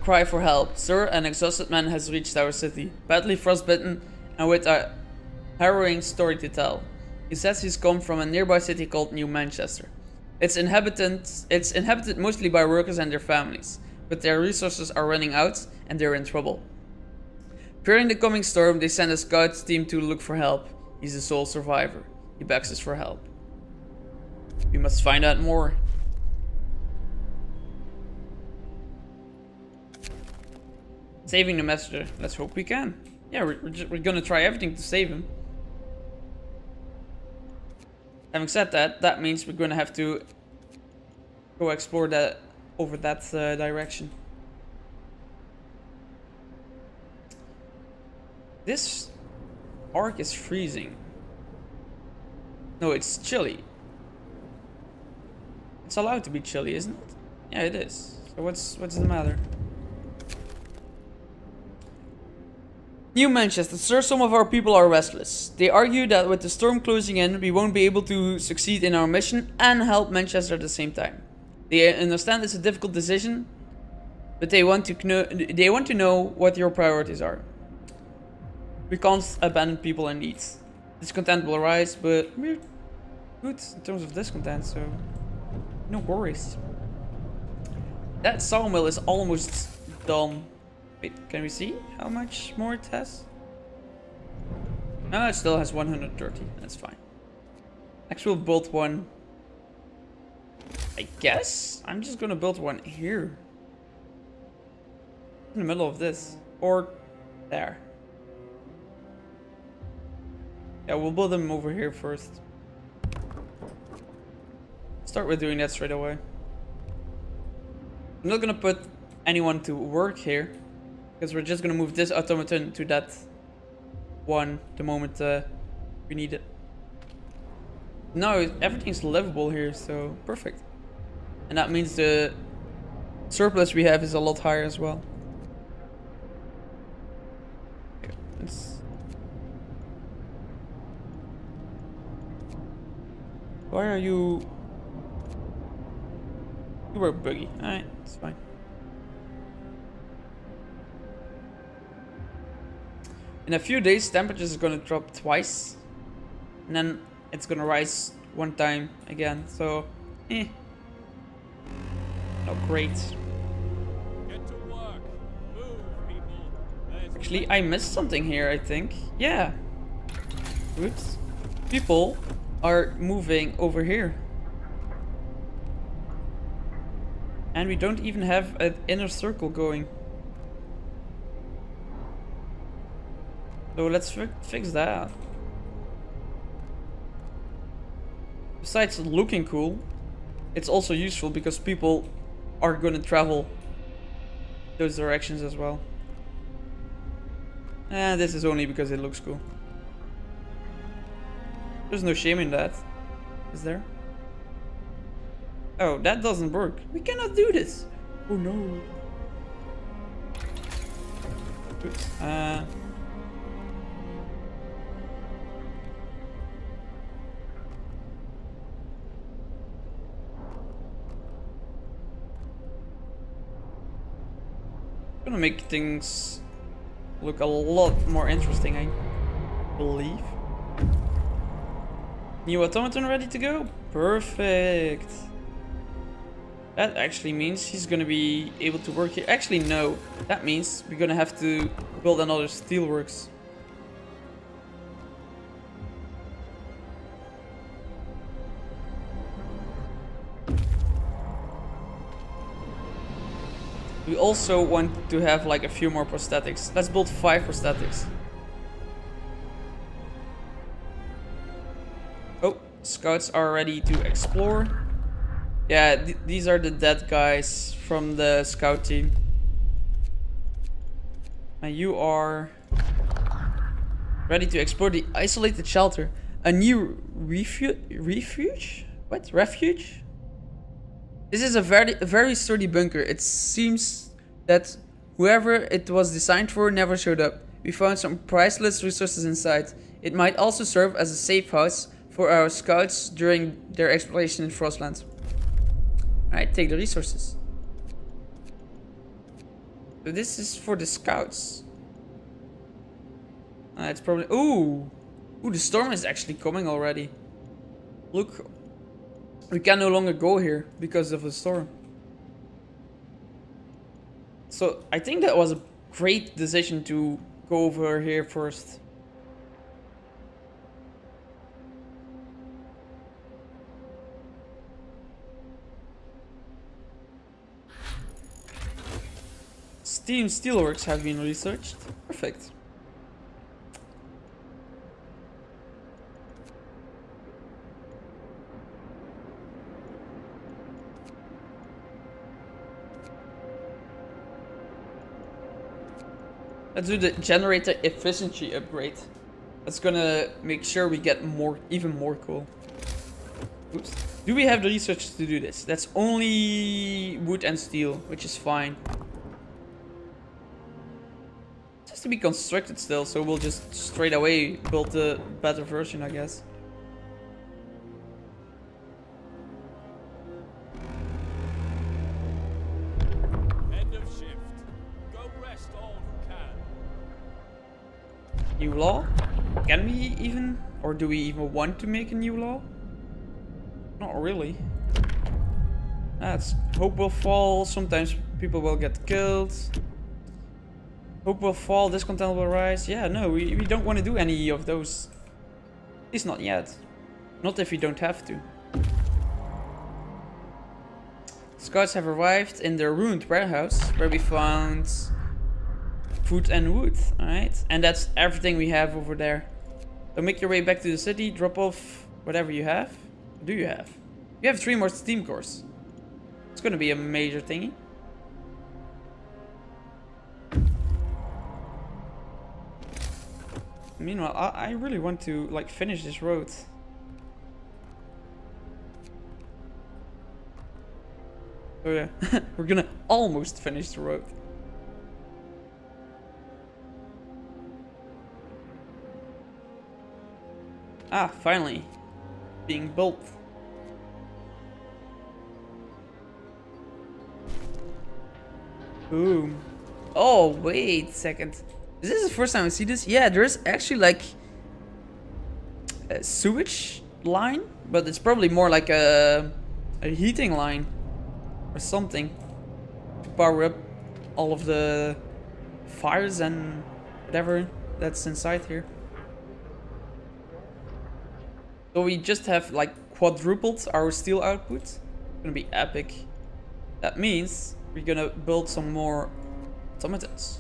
Cry for help. Sir, an exhausted man has reached our city, badly frostbitten and with a harrowing story to tell. He says he's come from a nearby city called New Manchester. It's inhabited mostly by workers and their families, but their resources are running out and they're in trouble. Fearing the coming storm, they send a scout team to look for help. He's the sole survivor. He begs us for help. We must find out more. Saving the messenger. Let's hope we can. Yeah, we're gonna try everything to save him. Having said that, that means we're gonna have to go explore that over that direction. This ark is freezing. No, it's chilly. It's allowed to be chilly, isn't it? Yeah, it is. So what's the matter? New Manchester, sir, some of our people are restless. They argue that with the storm closing in, we won't be able to succeed in our mission and help Manchester at the same time. They understand it's a difficult decision, but they want to know what your priorities are. We can't abandon people in need. Discontent will rise, but we're good in terms of discontent, so no worries. That sawmill is almost done. Wait, can we see how much more it has? No, it still has 130. That's fine. Next we'll build one. I guess I'm just gonna build one here. In the middle of this. Or there. Yeah, we'll build them over here first. Start with doing that straight away. I'm not gonna put anyone to work here. Because we're just gonna move this automaton to that one the moment we need it. Now everything's livable here, so perfect. And that means the surplus we have is a lot higher as well. Okay, why are you... You were buggy. Alright, it's fine. In a few days, temperatures are gonna drop twice. And then it's gonna rise one time again. So, not great. Get to work. Move, people. There's Actually, I missed something here, I think. Yeah. Good. People are moving over here. And we don't even have an inner circle going. So let's fix that. Besides looking cool, it's also useful because people are gonna travel those directions as well. And this is only because it looks cool. There's no shame in that, is there? Oh, that doesn't work. We cannot do this. Oh no. Oops. Gonna make things look a lot more interesting, I believe. New automaton ready to go? Perfect. That actually means he's gonna be able to work here. Actually, no. That means we're gonna have to build another steelworks. We also want to have like a few more prosthetics. Let's build 5 prosthetics. Oh, scouts are ready to explore. Yeah, these are the dead guys from the scout team. And you are ready to explore the isolated shelter. A new refuge? What? Refuge? This is a very sturdy bunker. It seems that whoever it was designed for never showed up. We found some priceless resources inside. It might also serve as a safe house for our scouts during their exploration in Frostland. Alright, take the resources. So this is for the scouts. It's probably... Ooh! Ooh, the storm is actually coming already. Look. We can no longer go here because of the storm. So I think that was a great decision to go over here first. Steam steelworks have been researched. Perfect. Let's do the generator efficiency upgrade. That's gonna make sure we get more, even more coal. Oops. Do we have the research to do this? That's only wood and steel, which is fine. It has to be constructed still, so we'll just straight away build the better version, I guess. end of shift. Go rest all who can. New law? Can we even, or do we even want to make a new law? Not really. That's hope will fall. Sometimes people will get killed. Hope will fall. Discontent will rise. Yeah, no, we don't want to do any of those. At least not yet. Not if we don't have to. Scouts have arrived in their ruined warehouse where we found food and wood. Alright, and that's everything we have over there. So make your way back to the city. Drop off whatever you have. What do you have? You have 3 more steam cores. It's gonna be a major thingy. Meanwhile, I really want to like finish this road. Oh yeah, we're gonna almost finish the road. Ah, finally. Being built. Boom. Oh, wait a second. Is this the first time I see this? Yeah, there's actually like a sewage line, but it's probably more like a heating line or something to power up all of the fires and whatever that's inside here. So we just have like quadrupled our steel output. It's gonna be epic. That means we're gonna build some more automatons.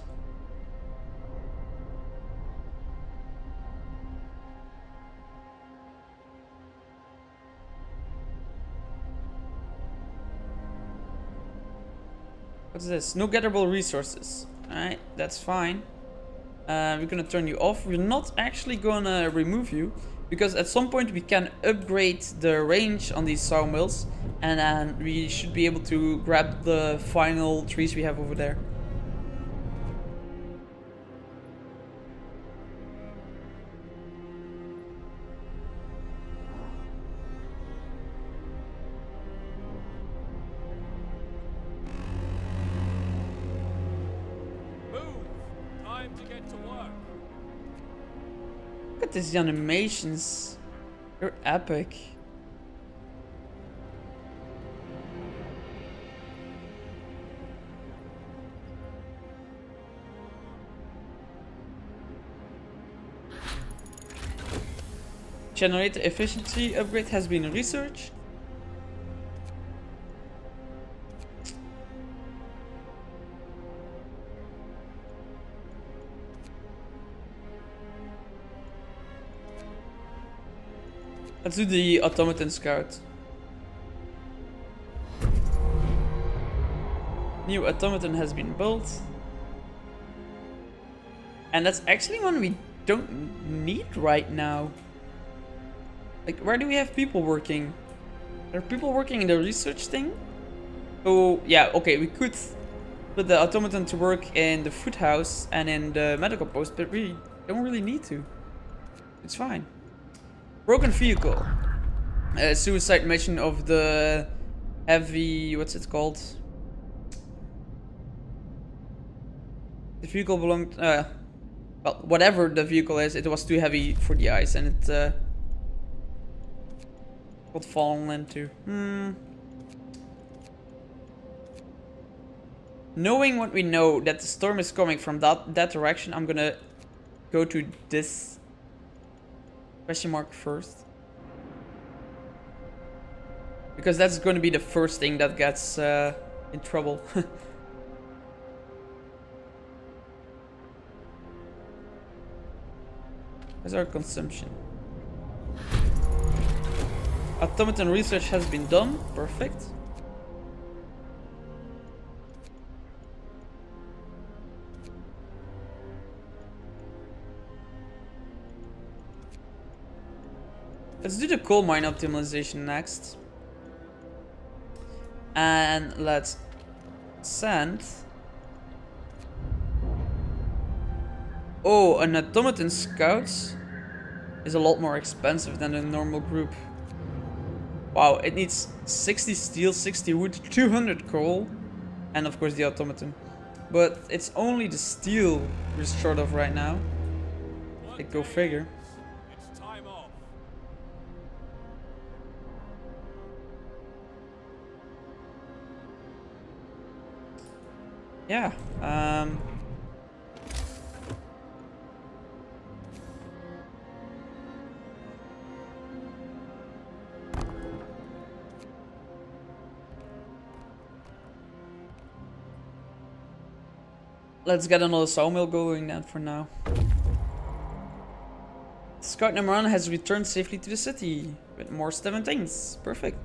What's this? No gatherable resources. Alright, that's fine. We're gonna turn you off. We're not actually gonna remove you, because at some point we can upgrade the range on these sawmills, and then we should be able to grab the final trees we have over there. Look at these animations. They're epic. Generator efficiency upgrade has been researched. Let's do the automaton scout. New automaton has been built. And that's actually one we don't need right now. Like, where do we have people working? Are people working in the research thing? Oh, yeah, okay, we could put the automaton to work in the food house and in the medical post, but we don't really need to. It's fine. Broken vehicle. Suicide mission of the heavy... what's it called? The vehicle belonged... well, whatever the vehicle is, it was too heavy for the ice and it got fallen into. Knowing what we know, that the storm is coming from that direction, I'm gonna go to this question mark first. Because that's going to be the first thing that gets in trouble. Where's our consumption? Automaton research has been done. Perfect. Let's do the coal mine optimization next. And let's send... Oh, an automaton scout is a lot more expensive than a normal group. Wow, it needs 60 steel, 60 wood, 200 coal, and of course the automaton. But it's only the steel we're short of right now. Like, go figure. It's time off. Yeah, let's get another sawmill going then for now. Scout number 1 has returned safely to the city with more 7 things. Perfect.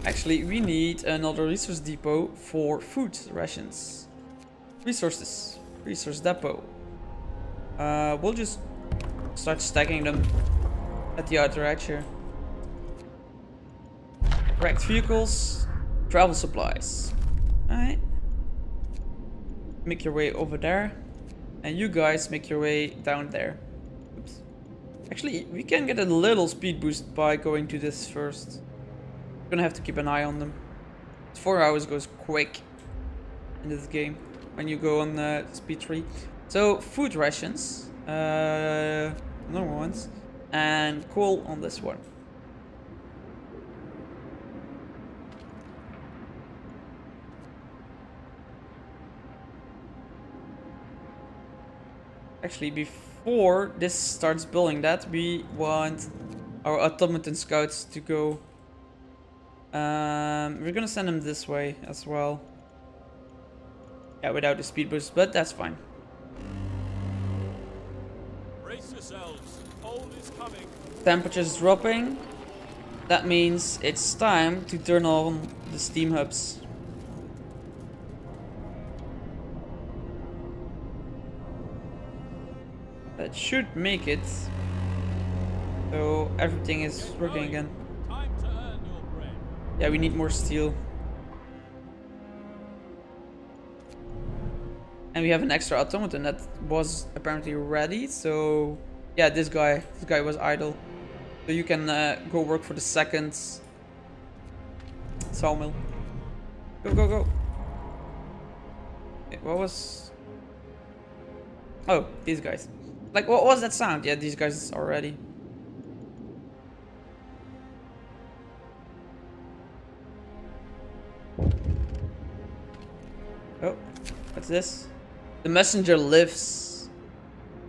Actually, we need another resource depot for food rations. Resources. Resource depot. We'll just start stacking them at the outer edge here. Wrecked vehicles. Travel supplies. Alright. Make your way over there. And you guys make your way down there. Oops. Actually, we can get a little speed boost by going to this first. Gonna have to keep an eye on them. 4 hours goes quick in this game. when you go on speed 3. So food rations, normal ones, and coal on this one. Actually, before this starts building that, we want our automaton scouts to go. We're gonna send them this way as well. Yeah, without the speed boost, but that's fine. Brace yourselves. Cold is coming. Temperature's dropping. That means it's time to turn on the steam hubs. That should make it so everything is working again. Time to earn your bread. Yeah, we need more steel. And we have an extra automaton that was apparently ready, so yeah, this guy was idle. So you can go work for the second sawmill. Go, go, go. Okay, what was... Oh, these guys. Like, what was that sound? Yeah, these guys are ready. Oh, what's this? The messenger lives.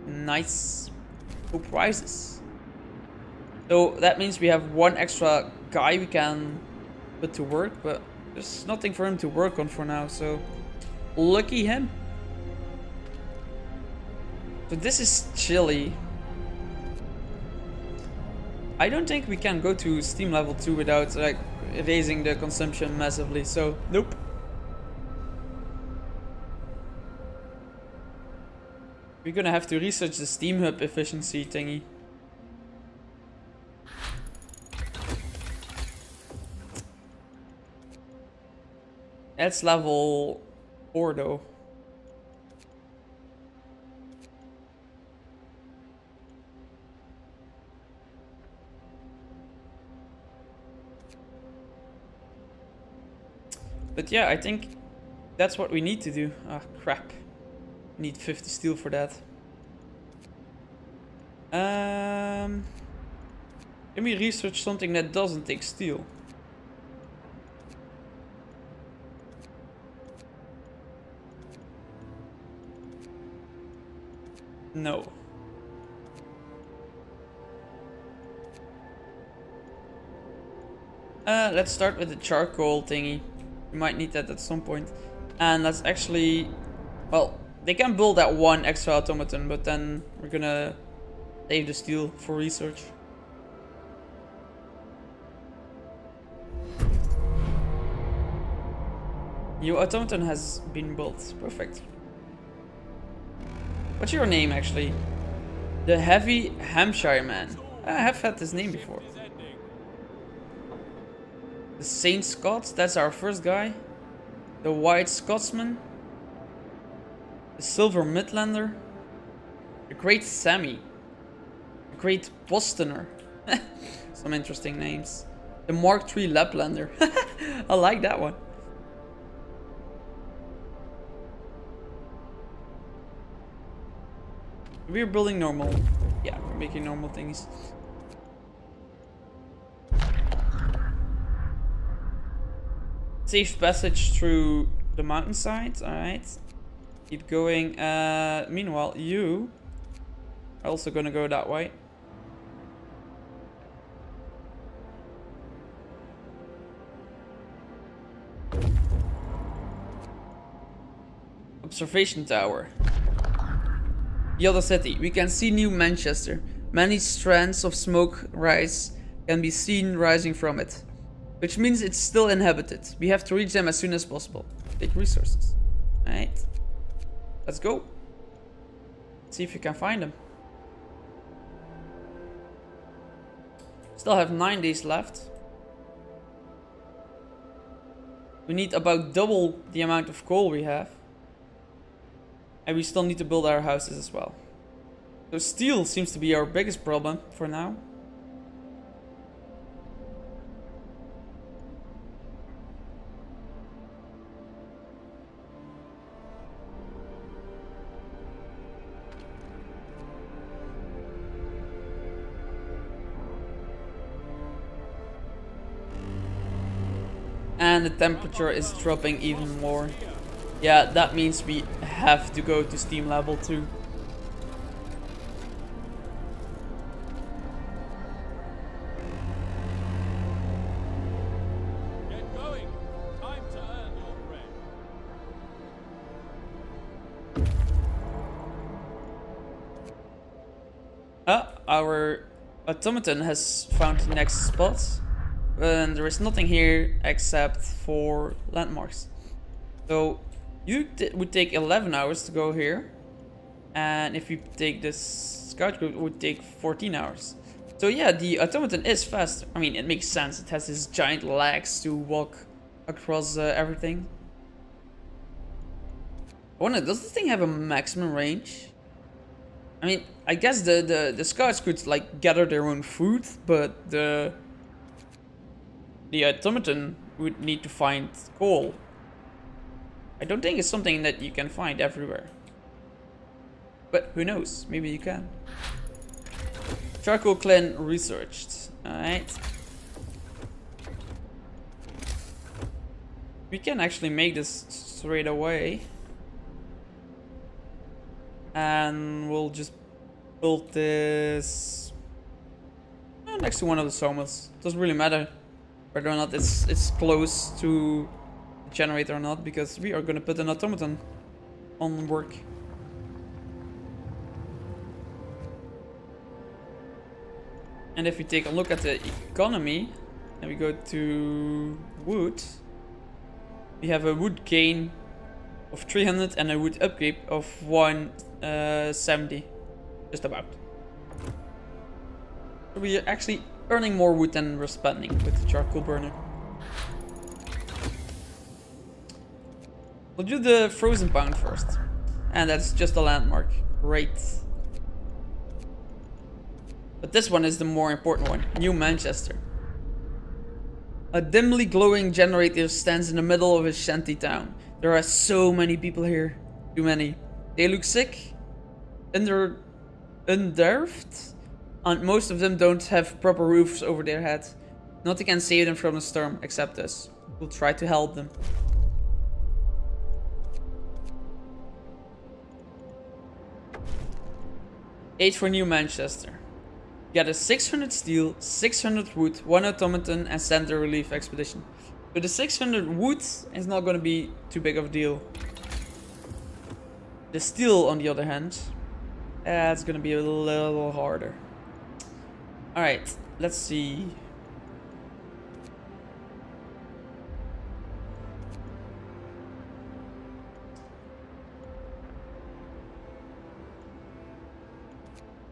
Nice. Cool prizes. So that means we have one extra guy we can put to work, but there's nothing for him to work on for now, so lucky him. So this is chilly. I don't think we can go to steam level 2 without like raising the consumption massively, so nope. We're gonna have to research the steam hub efficiency thingy. That's level 4 though. But yeah, I think that's what we need to do. Ah, crap. Need 50 steel for that. Can we research something that doesn't take steel? No. Let's start with the charcoal thingy. We might need that at some point. And let's actually... Well, they can build that one extra automaton, but then we're gonna save the steel for research. Your automaton has been built. Perfect. What's your name, actually? The Heavy Hampshire Man. I have had this name before. The Saint Scott, that's our first guy. The White Scotsman. The Silver Midlander. The Great Sammy. The Great Bostoner. Some interesting names. The Mark III Laplander. I like that one. We're building normal. Yeah, we're making normal things. Safe passage through the mountainside. Alright. Keep going. Meanwhile, you are also gonna go that way. Observation tower. The other city. We can see New Manchester. Many strands of smoke can be seen rising from it. Which means it's still inhabited. We have to reach them as soon as possible. Take resources. Alright. Let's go. See if you can find them. Still have 9 days left. We need about double the amount of coal we have. And we still need to build our houses as well. So steel seems to be our biggest problem for now. And the temperature is dropping even more. Yeah, that means we have to go to steam level 2. Get going. Time to earn your bread. Our automaton has found the next spot. And there is nothing here except for landmarks. So you would take 11 hours to go here. And if you take this scout group, it would take 14 hours. So yeah, the automaton is faster. I mean, it makes sense. It has these giant legs to walk across everything. I wonder, does this thing have a maximum range? I mean, I guess the scouts could like gather their own food, but the automaton would need to find coal. I don't think it's something that you can find everywhere. But who knows? Maybe you can. Charcoal clan researched. Alright. We can actually make this straight away. And we'll just build this next to one of the sawmills. Doesn't really matter whether or not it's close to the generator or not, because we are gonna put an automaton on work. And if we take a look at the economy and we go to wood, we have a wood gain of 300 and a wood upkeep of 170, just about. So we are actually earning more wood than we're spending with the charcoal burner. We'll do the frozen pound first, and that's just a landmark. Great. But this one is the more important one. New Manchester. A dimly glowing generator stands in the middle of a shanty town. There are so many people here. Too many. They look sick, unnerved, and most of them don't have proper roofs over their head. Nothing can save them from the storm except us. We'll try to help them. Eight for New Manchester. Gather 600 steel, 600 wood, 1 automaton, and send a relief expedition. So the 600 wood is not going to be too big of a deal. The steel, on the other hand, it's going to be a little harder. Alright, let's see.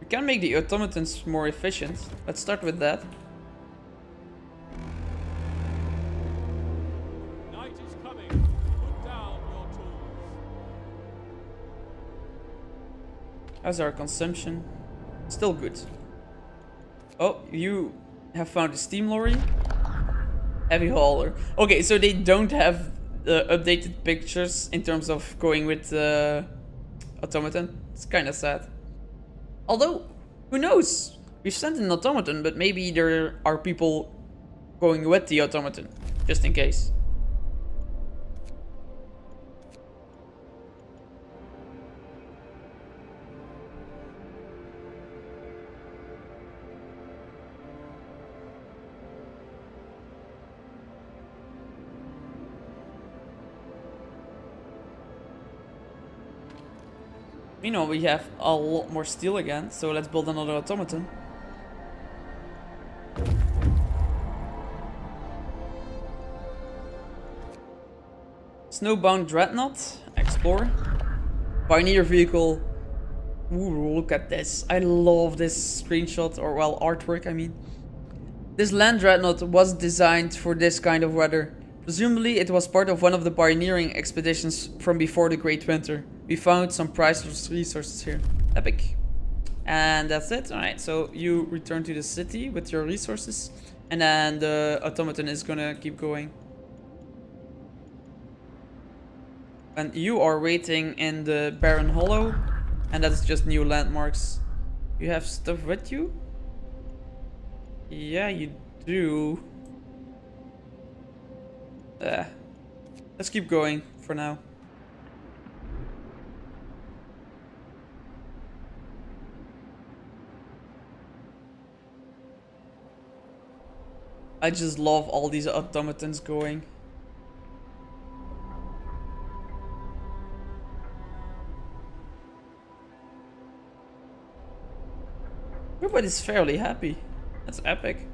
We can make the automatons more efficient. Let's start with that. Night is coming. Put down your tools. How's our consumption? Still good. Oh, you have found a steam lorry? Heavy hauler. Okay, so they don't have the updated pictures in terms of going with the automaton. It's kind of sad. Although, who knows? We've sent an automaton, but maybe there are people going with the automaton, just in case. Meanwhile, we have a lot more steel again, so let's build another automaton. Snowbound Dreadnought, explore. Pioneer vehicle. Ooh, look at this. I love this screenshot, or well, artwork, I mean. This land dreadnought was designed for this kind of weather. Presumably, it was part of one of the pioneering expeditions from before the Great Winter. We found some priceless resources here. Epic. And that's it. Alright, so you return to the city with your resources. And then the automaton is gonna keep going. And you are waiting in the Barren Hollow. And that's just new landmarks. You have stuff with you? Yeah, you do. Let's keep going for now. I just love all these automatons going. Everybody's fairly happy. That's epic.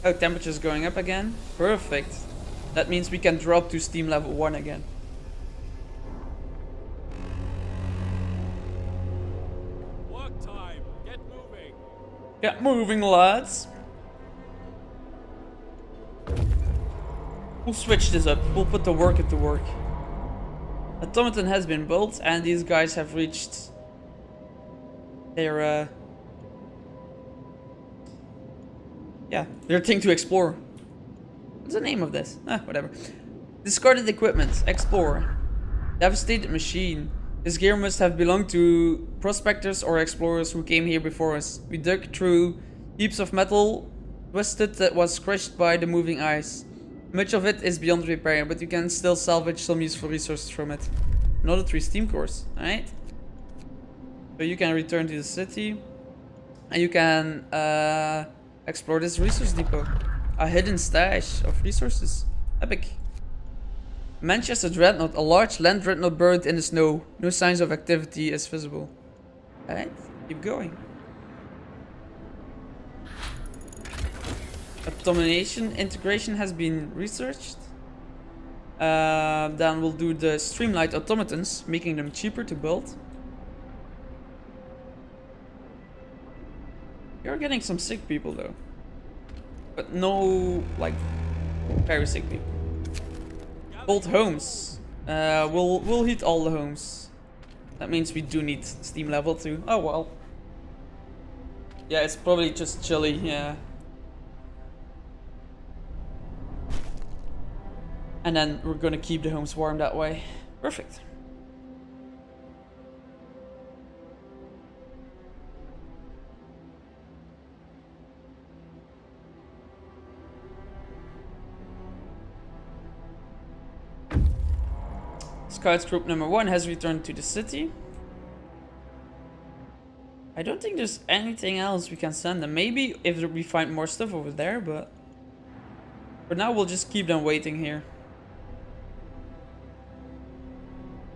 Oh, temperature's going up again. Perfect. That means we can drop to steam level 1 again. Work time. Get moving. Get moving, lads. We'll switch this up. We'll put the worker to work. Automaton has been built and these guys have reached their their thing to explore. What's the name of this? Whatever. Discarded equipment. Explore. Devastated machine. This gear must have belonged to prospectors or explorers who came here before us. We dug through heaps of metal, twisted that was crushed by the moving ice. Much of it is beyond repair, but you can still salvage some useful resources from it. Another 3 steam cores, alright? So you can return to the city. And you can explore this resource depot. A hidden stash of resources. Epic. Manchester Dreadnought, a large land dreadnought buried in the snow. No signs of activity is visible. Alright, keep going. Automation integration has been researched. Then we'll do the streamlined automatons, making them cheaper to build. You're getting some sick people though. But no, like, very sick people. Build homes. We'll heat all the homes. That means we do need steam level 2. Oh well. Yeah, it's probably just chilly, yeah. And then we're gonna keep the homes warm that way. Perfect. Scouts group number 1 has returned to the city. I don't think there's anything else we can send them. Maybe if we find more stuff over there, but for now we'll just keep them waiting here.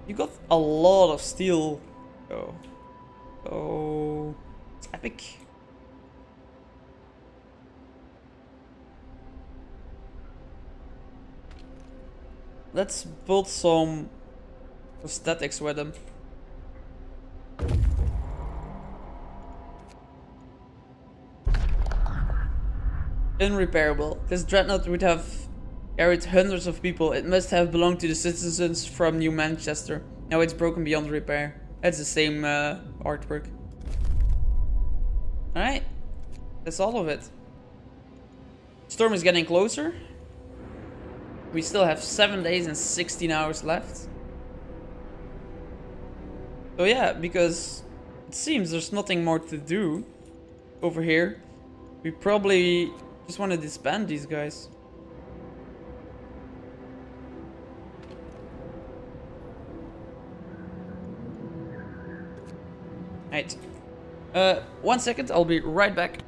You got a lot of steel. Oh, it's epic. Let's build some prosthetics with them. Unrepairable. This dreadnought would have carried hundreds of people. It must have belonged to the citizens from New Manchester. Now it's broken beyond repair. It's the same artwork. Alright. That's all of it. Storm is getting closer. We still have 7 days and 16 hours left. So yeah, because it seems there's nothing more to do over here. We probably just want to disband these guys. Right. 1 second, I'll be right back.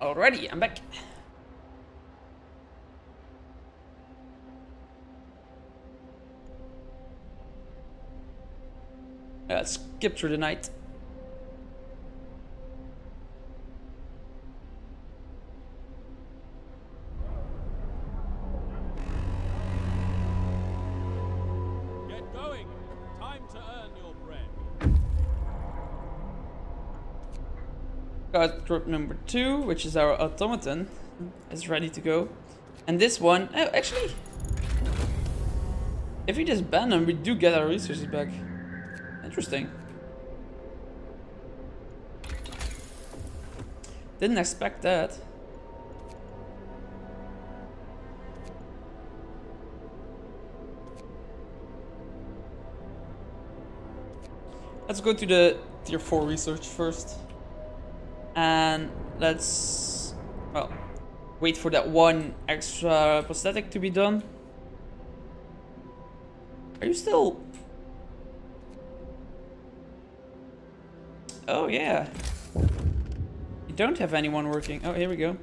Alrighty, I'm back. Let's skip through the night. Get going. Time Time to earn your bread. Got group number 2, which is our automaton, is ready to go. And this one, oh, actually, if we just ban them, we do get our resources back. Interesting. Didn't expect that. Let's go to the tier 4 research first. And let's, well, wait for that one extra prosthetic to be done. Are you still... Oh yeah. You don't have anyone working. Oh, here we go.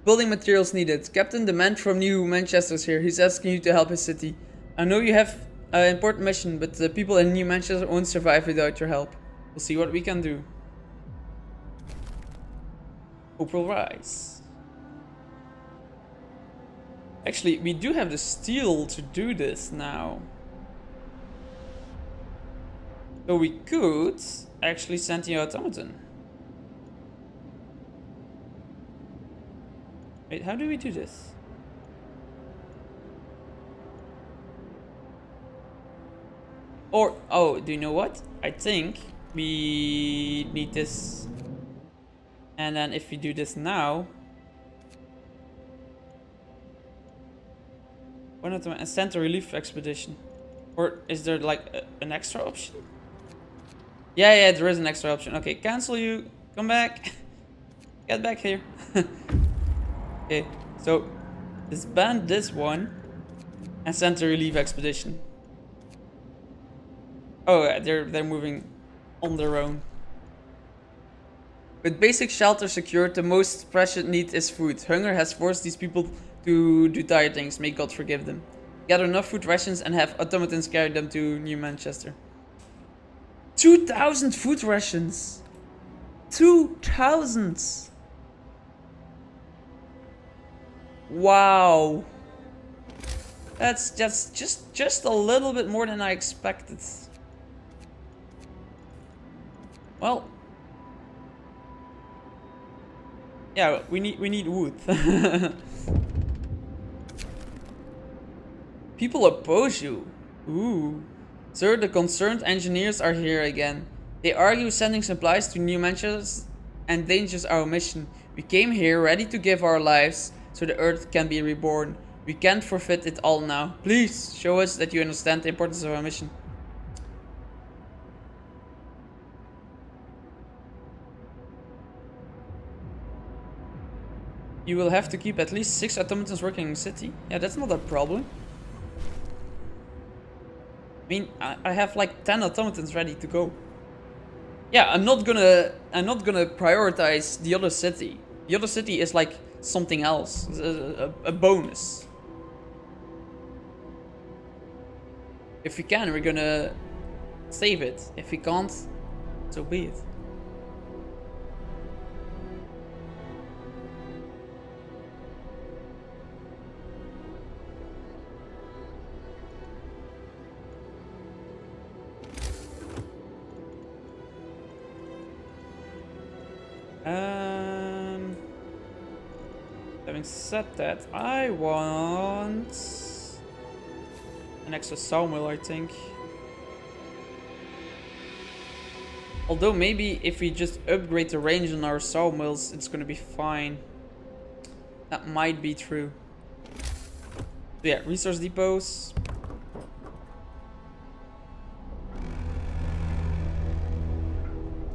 Building materials needed. Captain, the man from New Manchester's here. He's asking you to help his city. I know you have an important mission, but the people in New Manchester won't survive without your help. We'll see what we can do. Hope will rise. Actually, we do have the steel to do this now. So we could actually send the automaton. Wait, how do we do this? Or, oh, do you know what? I think we need this. And then if we do this now, why not a center relief expedition? Or is there like an extra option? Yeah, there is an extra option. Okay, cancel you. Come back. Get back here. Okay, so disband this one and center relief expedition. Oh, yeah, they're moving on their own. With basic shelter secured, the most precious need is food. Hunger has forced these people to do dire things. May God forgive them. Gather enough food rations and have automatons carry them to New Manchester. 2,000 food rations. 2,000. Wow. That's just a little bit more than I expected. Well, yeah, we need wood. People oppose you. Ooh. Sir, the concerned engineers are here again. They argue sending supplies to New Manchester endangers our mission. We came here ready to give our lives so the Earth can be reborn. We can't forfeit it all now. Please show us that you understand the importance of our mission. You will have to keep at least 6 automatons working in the city. Yeah, that's not a problem. I mean, I have like 10 automatons ready to go. Yeah, I'm not gonna prioritize the other city. The other city is like something else, a bonus. If we can, we're gonna save it. If we can't, so be it. Having said that, I want an extra sawmill, I think. Although maybe if we just upgrade the range on our sawmills, it's gonna be fine. That might be true. So yeah, resource depots.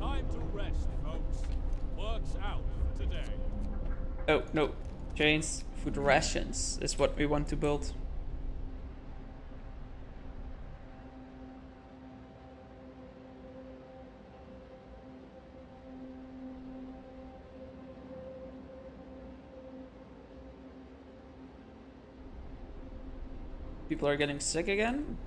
Time to rest, folks. Work's out for today. Oh, no. Chains, food rations is what we want to build. People are getting sick again.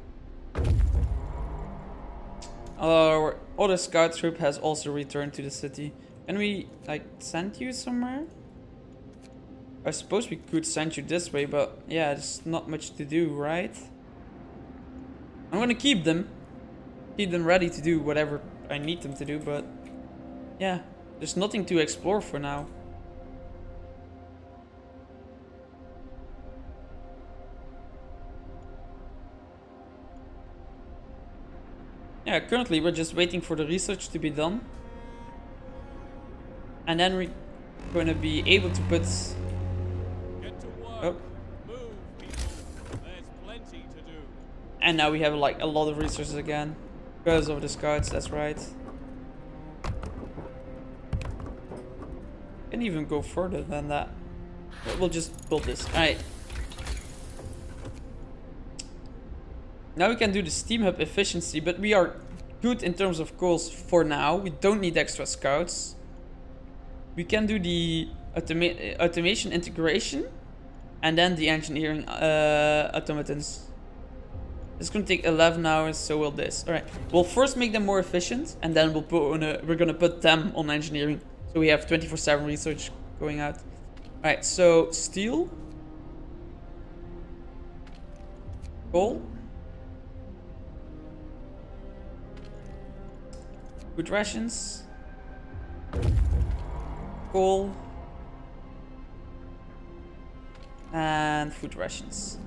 Our other scout troop has also returned to the city. Can we, like, send you somewhere? I suppose we could send you this way, but yeah, there's not much to do, right? I'm gonna keep them. keep them ready to do whatever I need them to do, but yeah, there's nothing to explore for now. Yeah, currently we're just waiting for the research to be done. And then we're going to be able to put... Get to work. Oh. Move, people. There's plenty to do. And now we have like a lot of resources again. Because of the scouts, that's right. Can even go further than that. But we'll just build this. Alright. Now we can do the steam hub efficiency, but we are good in terms of coals for now. We don't need extra scouts. We can do the automation integration and then the engineering automatons. It's gonna take 11 hours, so will this. Alright, we'll first make them more efficient and then we're gonna put them on engineering. So we have 24/7 research going out. Alright, so steel. Coal. Food rations. Coal. And food rations.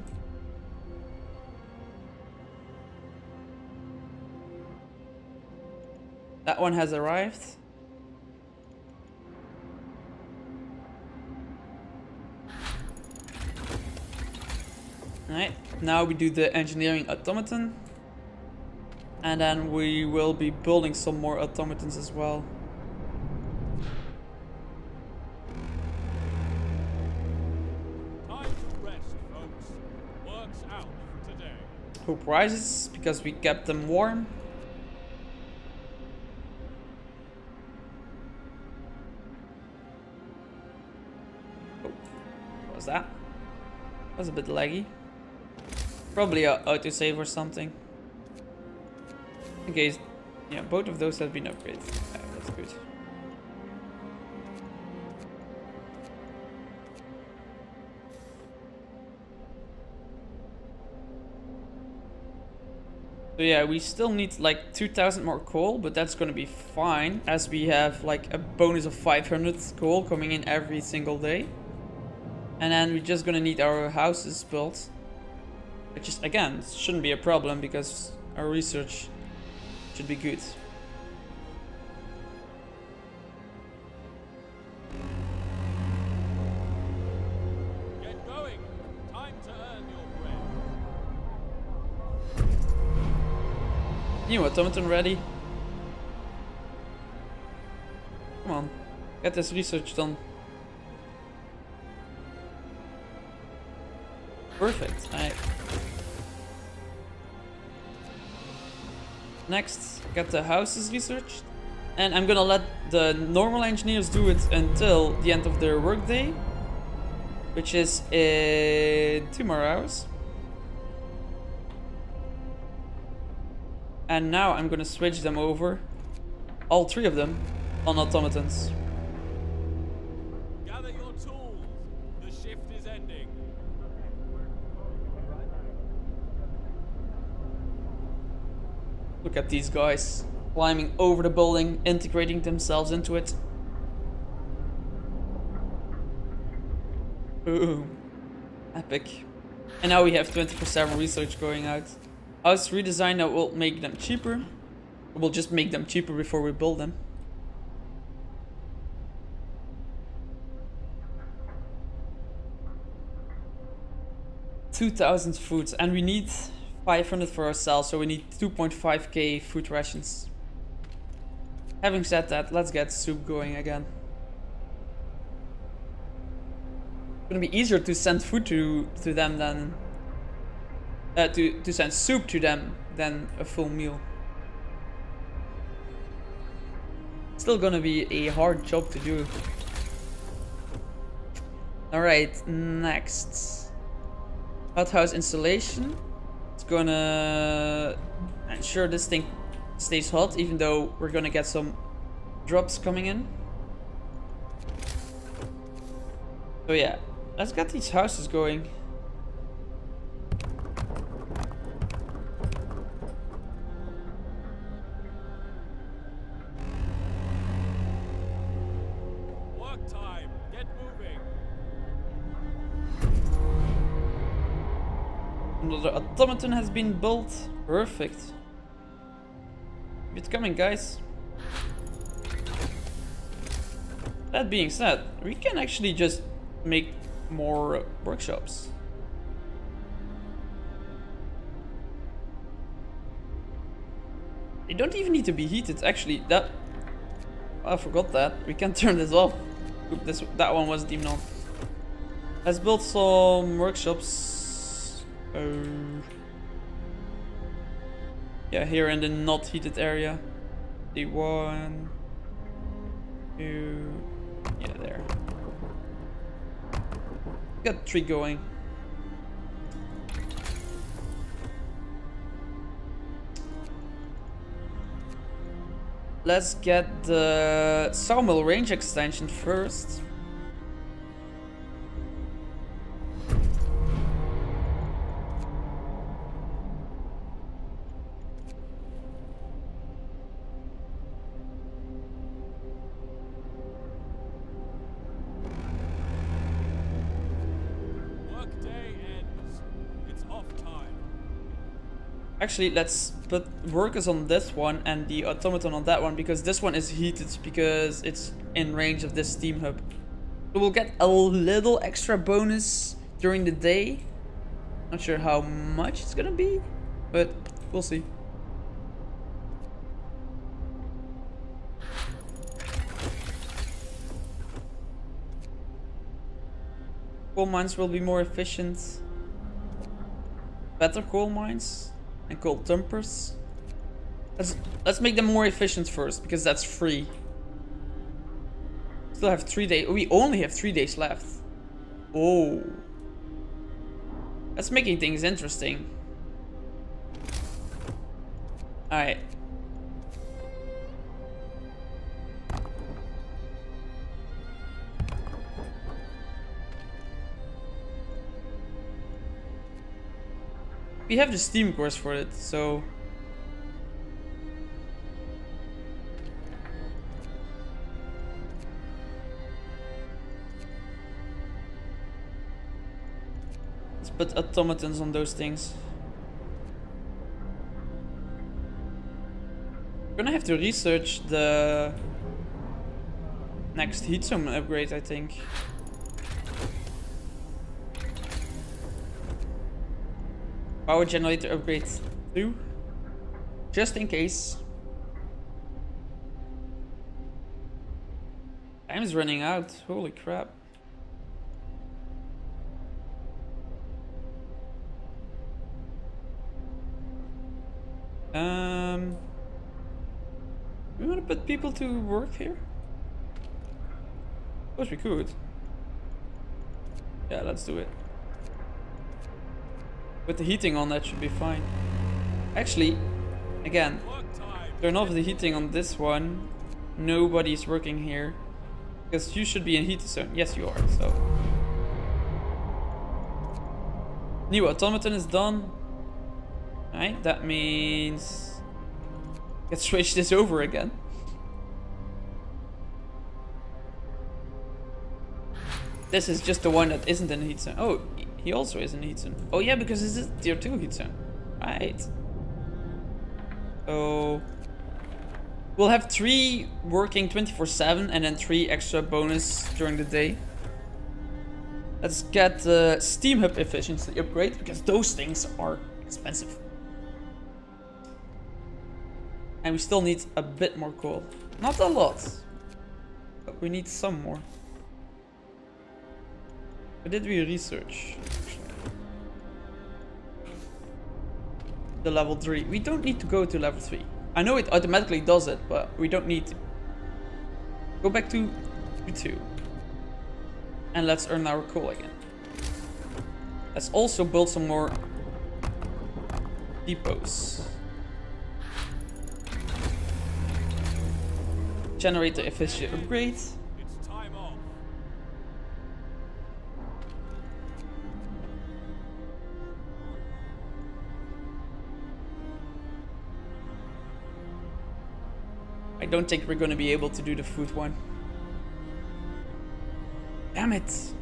That one has arrived. Alright, now we do the engineering automaton. And then we will be building some more automatons as well. Time to rest, folks. Work's out for today. Hope rises because we kept them warm. Oh, what was that? That was a bit laggy. Probably an autosave or something. Okay, yeah, both of those have been upgraded. Yeah, that's good. So yeah, we still need like 2,000 more coal, but that's gonna be fine as we have like a bonus of 500 coal coming in every single day. And then we're just gonna need our houses built, which is, again, shouldn't be a problem because our research should be good. Get going. Time to earn your bread. New automaton ready. Come on, get this research done. Perfect. Alright. Next, get the houses researched. And I'm gonna let the normal engineers do it until the end of their workday, which is in 2 more hours. And now I'm gonna switch them over, all 3 of them, on automatons. Gather your tools. The shift is ending. Look at these guys climbing over the building, integrating themselves into it. Boom. Epic. And now we have 24/7 research going out. House redesign that will make them cheaper. We'll just make them cheaper before we build them. $2,000 foods, and we need 500 for ourselves, so we need 2.5k food rations. Having said that, let's get soup going again. It's gonna be easier to send food to them than to send soup to them than a full meal. Still gonna be a hard job to do. Alright, next. Hothouse installation. It's gonna ensure this thing stays hot, even though we're gonna get some drops coming in. So yeah, let's get these houses going. Another automaton has been built. Perfect. Keep it coming, guys. That being said, we can actually just make more workshops. They don't even need to be heated, actually. That... I forgot that. We can turn this off. Oops, that one wasn't even on. Let's build some workshops. Yeah, here in the not heated area. The 1, 2... Yeah, there. Got 3 going. Let's get the sawmill range extension first. Workday ends. It's off time. Actually, let's put workers on this one and the automaton on that one, because this one is heated because it's in range of this steam hub. So we'll get a little extra bonus during the day. Not sure how much it's gonna be, but we'll see. Coal mines will be more efficient. Better coal mines. And coal dumpers. Let's make them more efficient first, because that's free. Still have 3 days. We only have 3 days left. Oh. That's making things interesting. Alright. We have the steam course for it, so... Let's put automatons on those things. We're gonna have to research the next heat zone upgrade, I think. Power generator upgrade 2, just in case. Time is running out. Holy crap. We want to put people to work here? Of course we could. Yeah, let's do it. With the heating on, that should be fine. Actually, again, turn off the heating on this one. Nobody's working here. Because you should be in heat zone. Yes, you are, so. New automaton is done. Alright, that means... Let's switch this over again. This is just the one that isn't in heat zone. Oh, he also is in heat zone. Oh yeah, because this is tier 2 heat zone. Right. So we'll have 3 working 24/7 and then 3 extra bonus during the day. Let's get the steam hub efficiency upgrade, because those things are expensive. And we still need a bit more coal. Not a lot, but we need some more. What did we research? The level 3. We don't need to go to level 3. I know it automatically does it, but we don't need to. Go back to 2. And let's earn our coal again. Let's also build some more depots. Generator efficiency upgrade. It's time off. I don't think we're going to be able to do the food one. Damn it.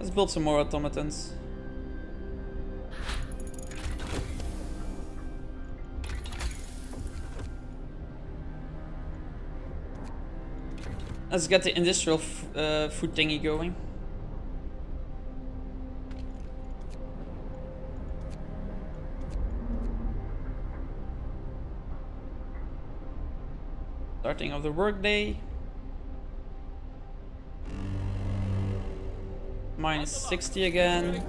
Let's build some more automatons. Let's get the industrial food thingy going. Starting of the workday. Minus 60 again.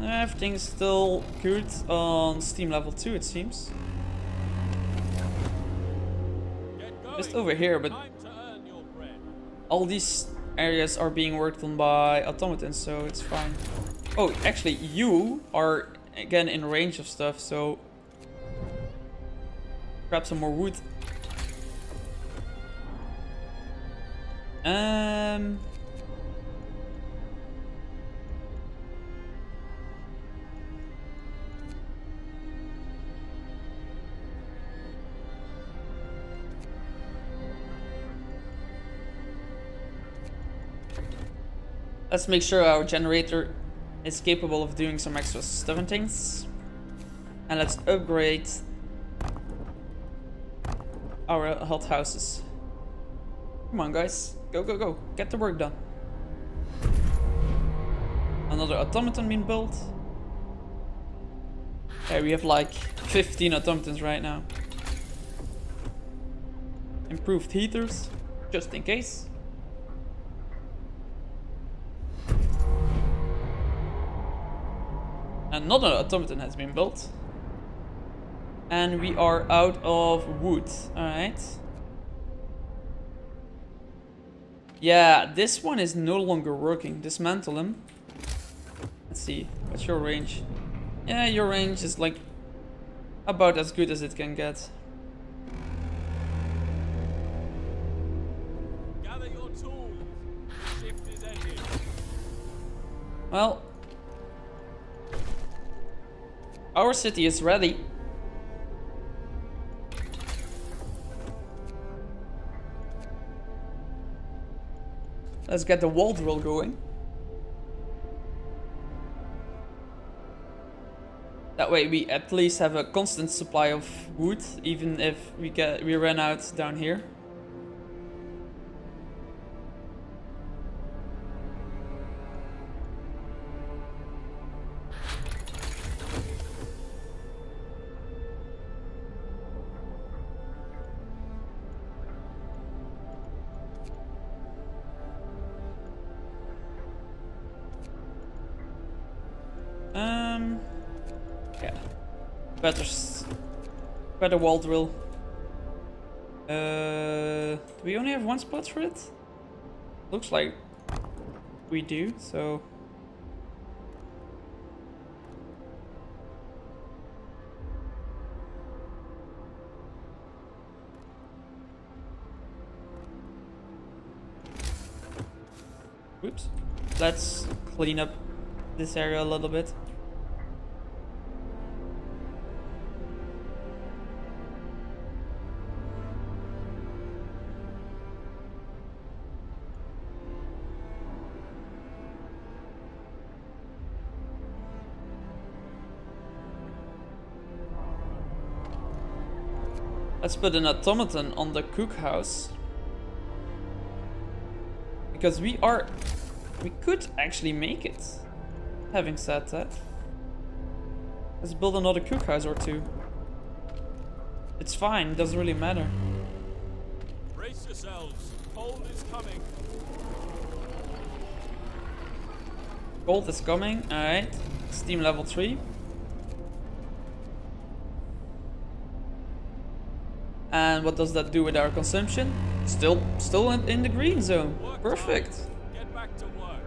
Everything's still good on Steam level 2, it seems. Just over here, but all these areas are being worked on by automatons, so it's fine. Oh, actually, you are again in range of stuff, so grab some more wood. Let's make sure our generator is capable of doing some extra stuff and things. And let's upgrade our hot houses. Come on, guys. Go, go, go. Get the work done. Another automaton being built. Yeah, we have like 15 automatons right now. Improved heaters, just in case. Another automaton has been built. And we are out of wood. Alright. Yeah, this one is no longer working. Dismantle him. Let's see. What's your range? Yeah, your range is like about as good as it can get. Gather your tools. Shift is ending. Well, our city is ready. Let's get the wall drill going. That way we at least have a constant supply of wood, even if we run out down here. Yeah. Better wall drill. Do we only have one spot for it? Looks like we do, so. Whoops. Let's clean up this area a little bit. Let's put an automaton on the cookhouse. Because we could actually make it. Having said that. Let's build another cookhouse or two. It's fine, it doesn't really matter. Brace yourselves. Cold is coming. Gold is coming, alright. Steam level 3. And what does that do with our consumption? Still in the green zone. Perfect. Get back to work.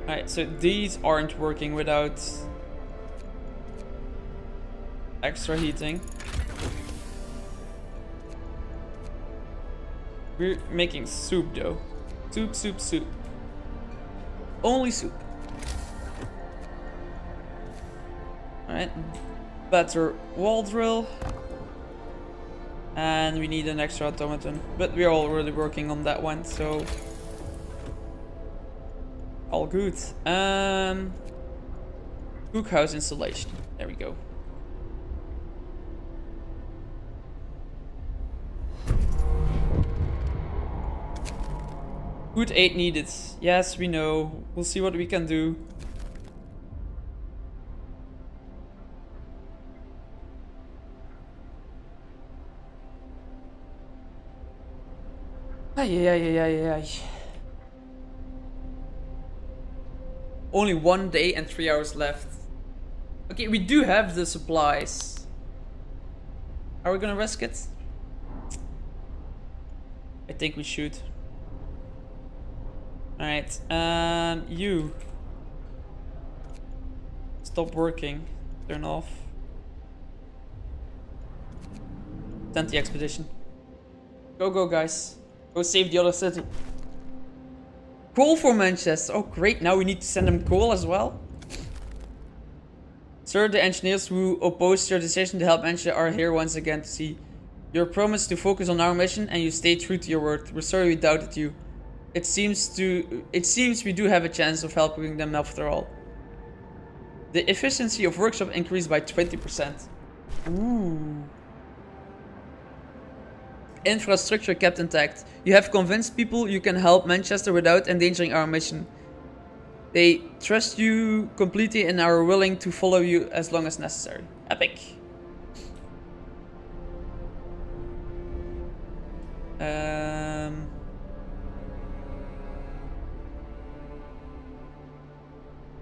Alright, so these aren't working without extra heating. We're making soup though. Soup, soup, soup. Only soup. Alright. Better wall drill. And we need an extra automaton. But we're already working on that one, so... all good. Cookhouse installation. There we go. Food aid needed. Yes, we know. We'll see what we can do. Ay. Only 1 day and 3 hours left. Okay, we do have the supplies. Are we gonna risk it? I think we should. Alright, you. Stop working. Turn off. Send the expedition. Go, go, guys. Go save the other city. Coal for Manchester. Oh, great. Now we need to send them coal as well. Sir, the engineers who opposed your decision to help Manchester are here once again to see your promise to focus on our mission, and you stayed true to your word. We're sorry we doubted you. It seems we do have a chance of helping them after all. The efficiency of workshop increased by 20%. Ooh. Infrastructure kept intact. You have convinced people you can help Manchester without endangering our mission. They trust you completely and are willing to follow you as long as necessary. Epic.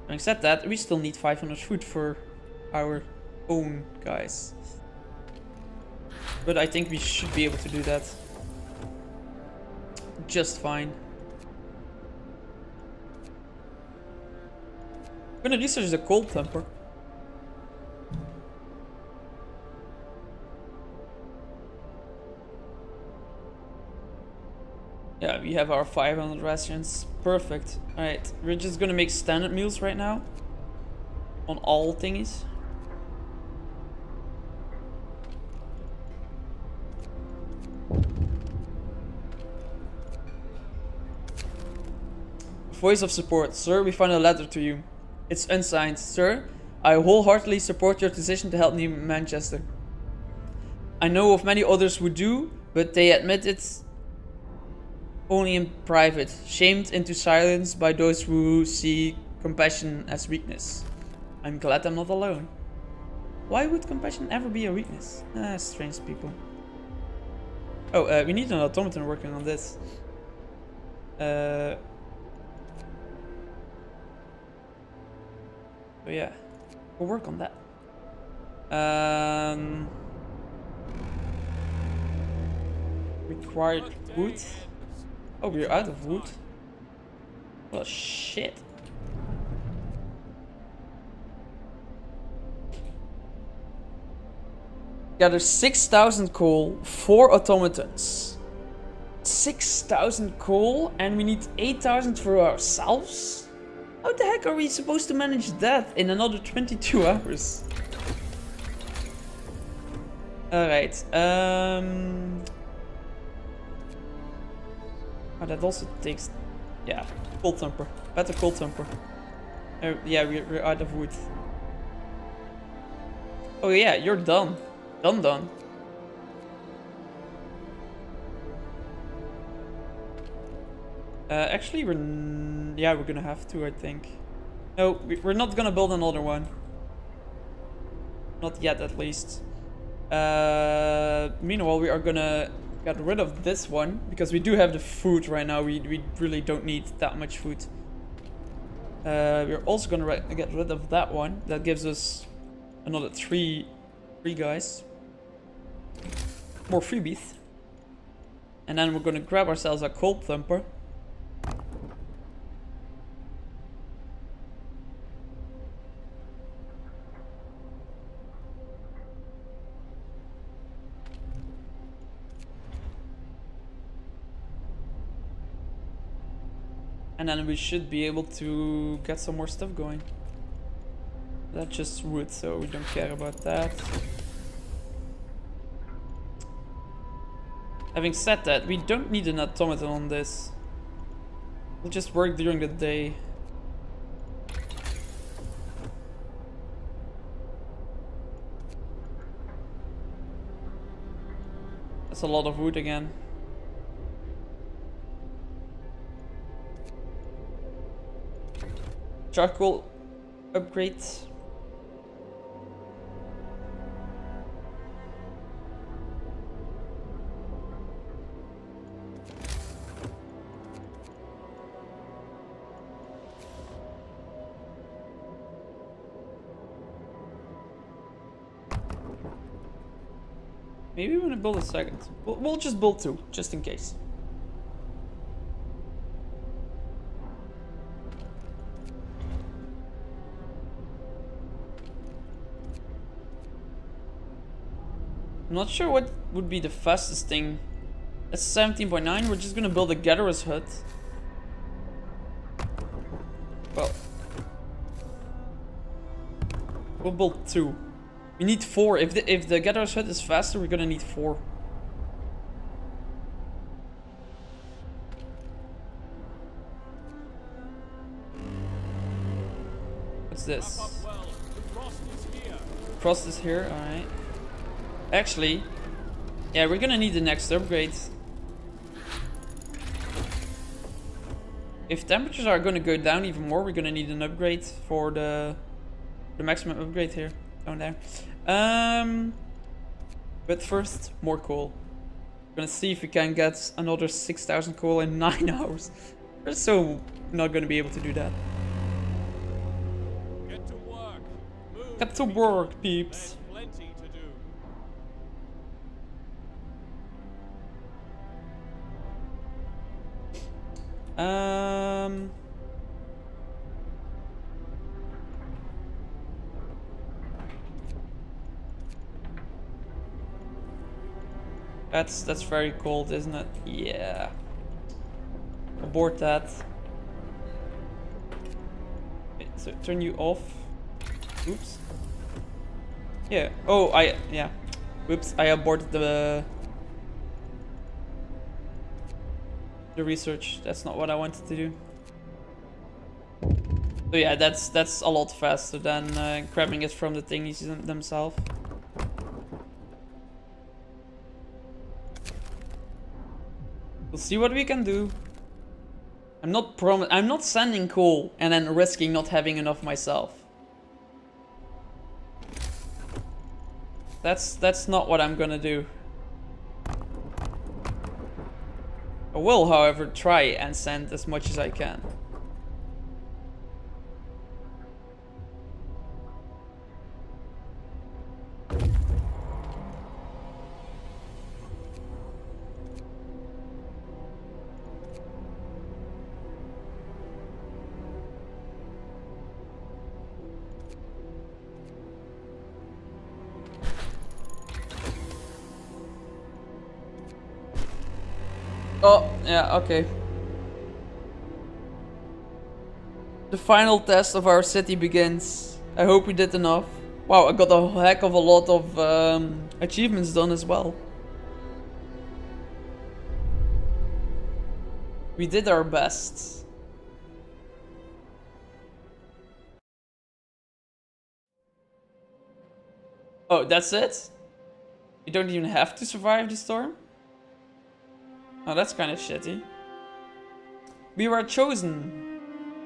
Having said that, we still need 500 food for our own guys. But I think we should be able to do that just fine. I'm gonna research the cold temper. Yeah, we have our 500 rations. Perfect. Alright, we're just gonna make standard meals right now. On all thingies. Voice of support. Sir, we found a letter to you. It's unsigned. Sir, I wholeheartedly support your decision to help New Manchester. I know of many others who do, but they admit it only in private, shamed into silence by those who see compassion as weakness. I'm glad I'm not alone. Why would compassion ever be a weakness? Strange people. Oh, we need an automaton working on this. So yeah, we'll work on that. Required wood. Oh, we're out of wood. Well, shit. Gather 6,000 coal, 4 automatons. 6,000 coal, and we need 8,000 for ourselves? How the heck are we supposed to manage that in another 22 hours? Alright, oh, that also takes... yeah, cold temper. Better cold temper. Yeah, we're out of wood. Oh yeah, you're done. Done. Actually, we're gonna have to, I think. No, we're not gonna build another one. Not yet, at least. Meanwhile, we are gonna get rid of this one because we do have the food right now. We really don't need that much food. We're also gonna get rid of that one. That gives us another three guys. More freebies. And then we're gonna grab ourselves a cold thumper. And then we should be able to get some more stuff going. That's just wood, so we don't care about that. Having said that, we don't need an automaton on this. We'll just work during the day. That's a lot of wood again. Charcoal upgrade. Maybe we want to build a second. We'll just build two, just in case. I'm not sure what would be the fastest thing. That's 17.9. We're just gonna build a gatherer's hut. Well, we'll build two. We need 4. If the gatherer's hut is faster, we're gonna need 4. What's this? Well, the frost is here. Frost is here. All right. Actually, yeah, we're gonna need the next upgrade. If temperatures are gonna go down even more, we're gonna need an upgrade for the maximum upgrade here. Down there. But first, more coal. We're gonna see if we can get another 6,000 coal in 9 hours. We're so not gonna be able to do that. Get to work. Move, Get to work, peeps. There's plenty to do. That's very cold, isn't it? Yeah. Abort that. Wait, so turn you off. Oops. Yeah. Oh, yeah. Whoops, I aborted the research. That's not what I wanted to do. So yeah, that's a lot faster than grabbing it from the thingies themselves. We'll see what we can do. I'm not sending coal and then risking not having enough myself. That's not what I'm gonna do. I will, however, try and send as much as I can. Oh, yeah, okay. The final test of our city begins. I hope we did enough. Wow, I got a heck of a lot of achievements done as well. We did our best. Oh, that's it? You don't even have to survive the storm? Oh, that's kind of shitty. We were chosen.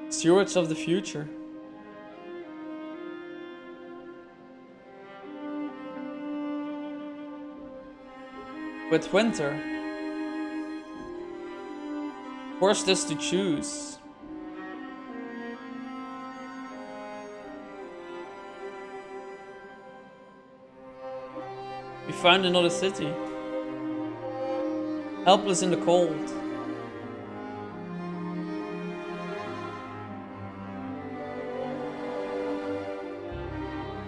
Stewards of the future. With winter. Forced us to choose. We found another city. Helpless in the cold.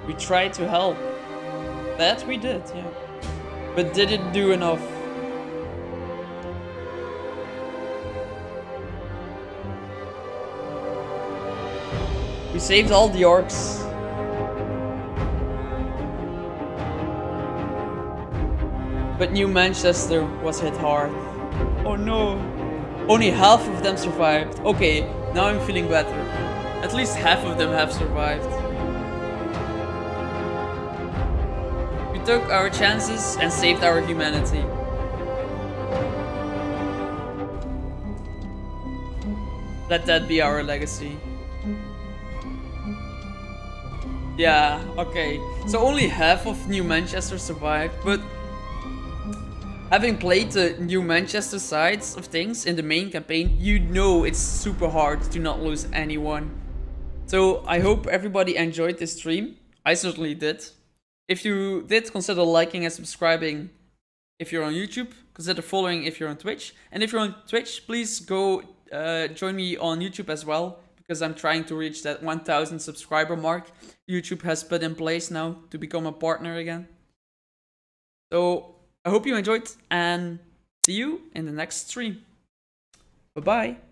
We tried to help. That we did, yeah. But did it do enough? We saved all the orcs. But New Manchester was hit hard. Oh no. Only half of them survived. Okay, now I'm feeling better. At least half of them have survived. We took our chances and saved our humanity. Let that be our legacy. Yeah, okay. So only half of New Manchester survived, but having played the New Manchester sides of things in the main campaign, you know it's super hard to not lose anyone. So I hope everybody enjoyed this stream. I certainly did. If you did, consider liking and subscribing if you're on YouTube. Consider following if you're on Twitch. And if you're on Twitch, please go join me on YouTube as well, because I'm trying to reach that 1000 subscriber mark YouTube has put in place now to become a partner again. So I hope you enjoyed and see you in the next stream. Bye bye.